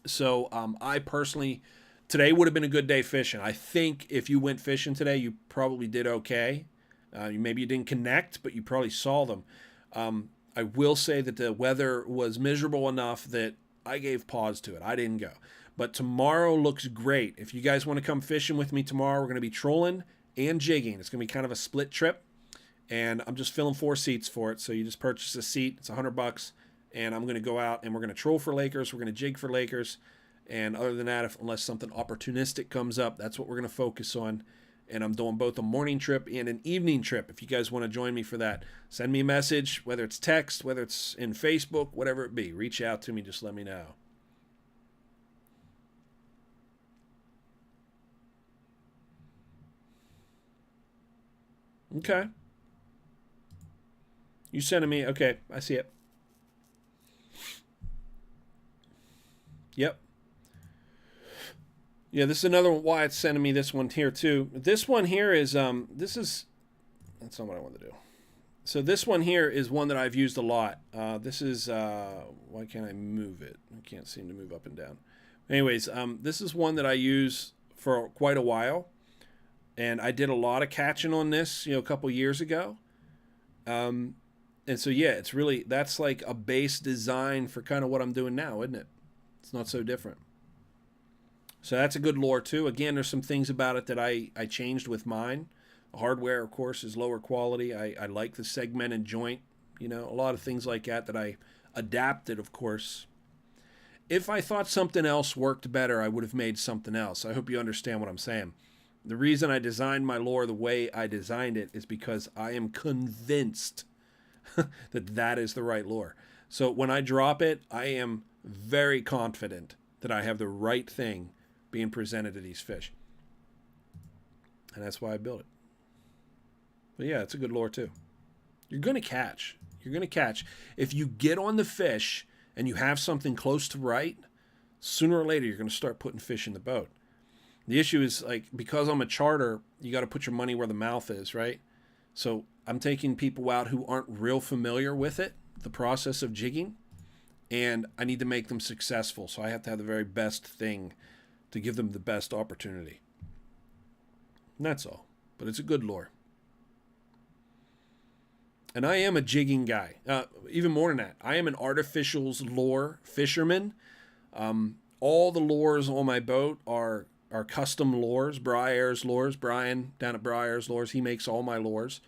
So I personally, today would have been a good day fishing. I think if you went fishing today, you probably did okay. Maybe you didn't connect, but you probably saw them. I will say that the weather was miserable enough that I gave pause to it. I didn't go. But tomorrow looks great. If you guys want to come fishing with me tomorrow, we're going to be trolling and jigging. It's going to be kind of a split trip. And I'm just filling 4 seats for it. So you just purchase a seat. It's $100. And I'm going to go out and we're going to troll for Lakers. We're going to jig for Lakers. And other than that, unless something opportunistic comes up, that's what we're going to focus on. And I'm doing both a morning trip and an evening trip. If you guys want to join me for that, send me a message, whether it's text, whether it's in Facebook, whatever it be. Reach out to me. Just let me know. Okay. You sending me? Okay, I see it. Yep. Yeah, this is another one. Why it's sending me this one here too. This one here is that's not what I want to do. So this one here is one that I've used a lot. This is why can't I move it? I can't seem to move up and down. Anyways, this is one that I use for quite a while, and I did a lot of catching on this, a couple years ago. And so yeah, it's really, that's like a base design for kind of what I'm doing now, isn't it? It's not so different. So that's a good lure too. Again, there's some things about it that I changed with mine. The hardware, of course, is lower quality. I like the segmented joint, a lot of things like that I adapted, of course. If I thought something else worked better, I would have made something else. I hope you understand what I'm saying. The reason I designed my lure the way I designed it is because I am convinced that that is the right lure. So when I drop it, I am very confident that I have the right thing being presented to these fish. And that's why I built it. But yeah, it's a good lure too. You're going to catch. You're going to catch. If you get on the fish and you have something close to right, sooner or later you're going to start putting fish in the boat. The issue is, like, because I'm a charter, you got to put your money where the mouth is, right? So I'm taking people out who aren't real familiar with it, the process of jigging, and I need to make them successful. So I have to have the very best thing to give them the best opportunity. And that's all. But it's a good lure. And I am a jigging guy. Even more than that, I am an artificials lure fisherman. All the lures on my boat are custom lures, Briar's lures. Brian down at Briar's lures, he makes all my lures.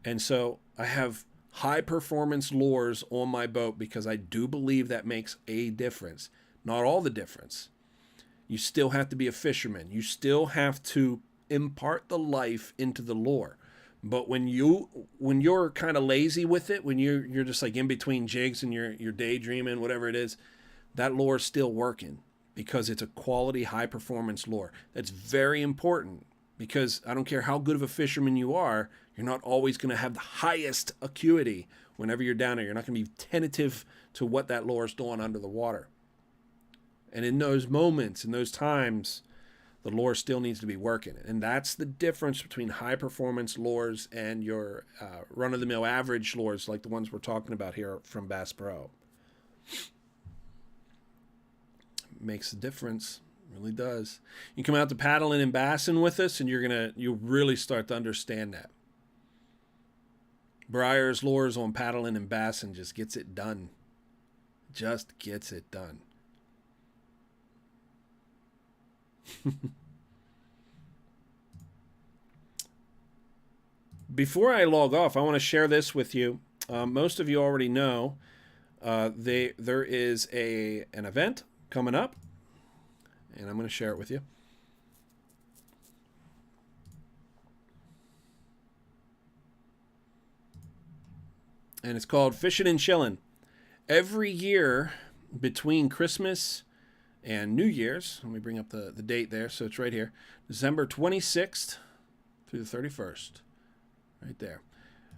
And so I have high performance lures on my boat because I do believe that makes a difference. Not all the difference. You still have to be a fisherman. You still have to impart the life into the lure. But when you're kind of lazy with it, when you're just like in between jigs and you're daydreaming, whatever it is, that lure is still working because it's a quality, high performance lure. That's very important because I don't care how good of a fisherman you are, you're not always going to have the highest acuity whenever you're down there. You're not going to be tentative to what that lure is doing under the water. And in those moments, in those times, the lure still needs to be working. And that's the difference between high-performance lures and your run-of-the-mill average lures like the ones we're talking about here from Bass Pro. Makes a difference. It really does. You come out to paddling and bassing with us, and you'll really start to understand that. Briar's lures on paddling and bassing just gets it done. Just gets it done. Before I log off, I want to share this with you. Most of you already know there is an event coming up, and I'm going to share it with you. And it's called Fishin' and Chillin'. Every year between Christmas and New Year's, let me bring up the date there, so it's right here, December 26th through the 31st, right there.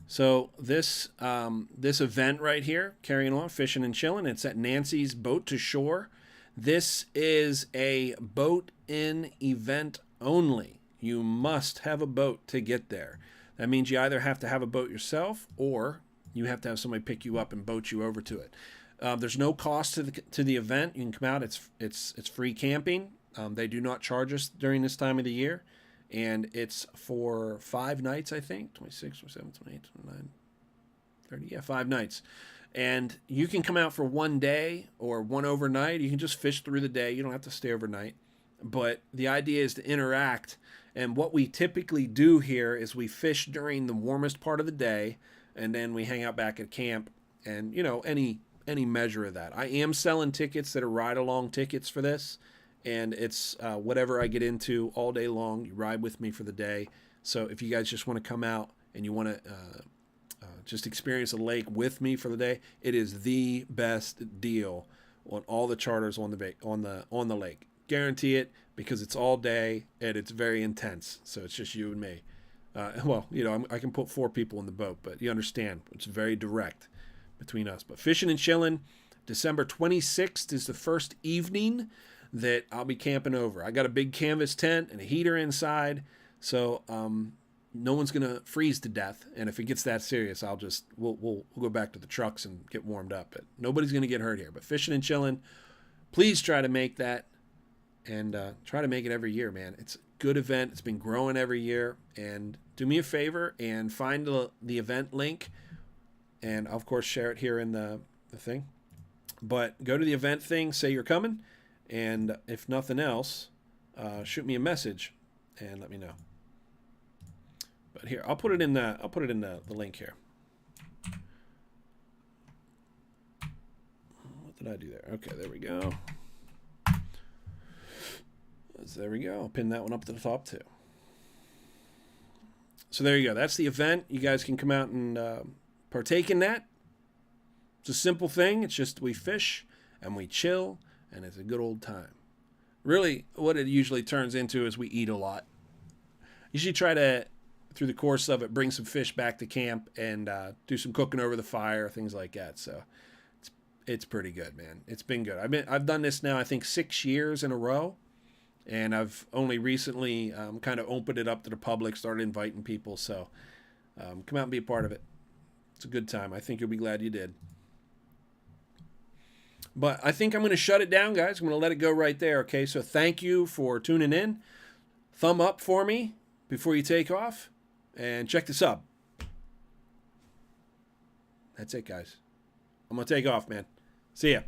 So this event right here, carrying on, Fishin' and Chillin', it's at Nancy's Boat to Shore. This is a boat-in event only. You must have a boat to get there. That means you either have to have a boat yourself or you have to have somebody pick you up and boat you over to it. There's no cost to the event. You can come out. It's free camping. They do not charge us during this time of the year, and it's for 5 nights, I think. 26, 27, 28, 29, 30. Yeah, 5 nights. And you can come out for 1 day or 1 overnight. You can just fish through the day. You don't have to stay overnight. But the idea is to interact. And what we typically do here is we fish during the warmest part of the day, and then we hang out back at camp, and any measure of that. I am selling tickets that are ride-along tickets for this, and it's whatever I get into all day long. You ride with me for the day. So if you guys just want to come out and you want to just experience a lake with me for the day, it is the best deal on all the charters on the lake. Guarantee it, because it's all day and it's very intense. So it's just you and me. I can put 4 people in the boat, but you understand, it's very direct between us. But Fishin' and Chillin', December 26th is the first evening that I'll be camping over. I got a big canvas tent and a heater inside, so no one's gonna freeze to death. And if it gets that serious, we'll go back to the trucks and get warmed up. But nobody's gonna get hurt here. But Fishin' and Chillin', please try to make that, and try to make it every year, man. It's a good event. It's been growing every year. And do me a favor and find the event link, and I'll, of course, share it here in the thing. But go to the event thing, say you're coming, and if nothing else, shoot me a message and let me know. But here, I'll put it in the link here. What did I do there? Okay, there we go. So there we go. I'll pin that one up to the top too. So there you go. That's the event. You guys can come out and partake in that. It's a simple thing. It's just we fish and we chill, and it's a good old time. Really, what it usually turns into is we eat a lot. Usually try to, through the course of it, bring some fish back to camp and do some cooking over the fire, things like that. So it's pretty good, man. It's been good. I've done this now, I think, 6 years in a row. And I've only recently kind of opened it up to the public, started inviting people. So come out and be a part of it. It's a good time. I think you'll be glad you did. But I think I'm going to shut it down, guys. I'm going to let it go right there, okay? So thank you for tuning in. Thumb up for me before you take off. And check this up. That's it, guys. I'm going to take off, man. See ya.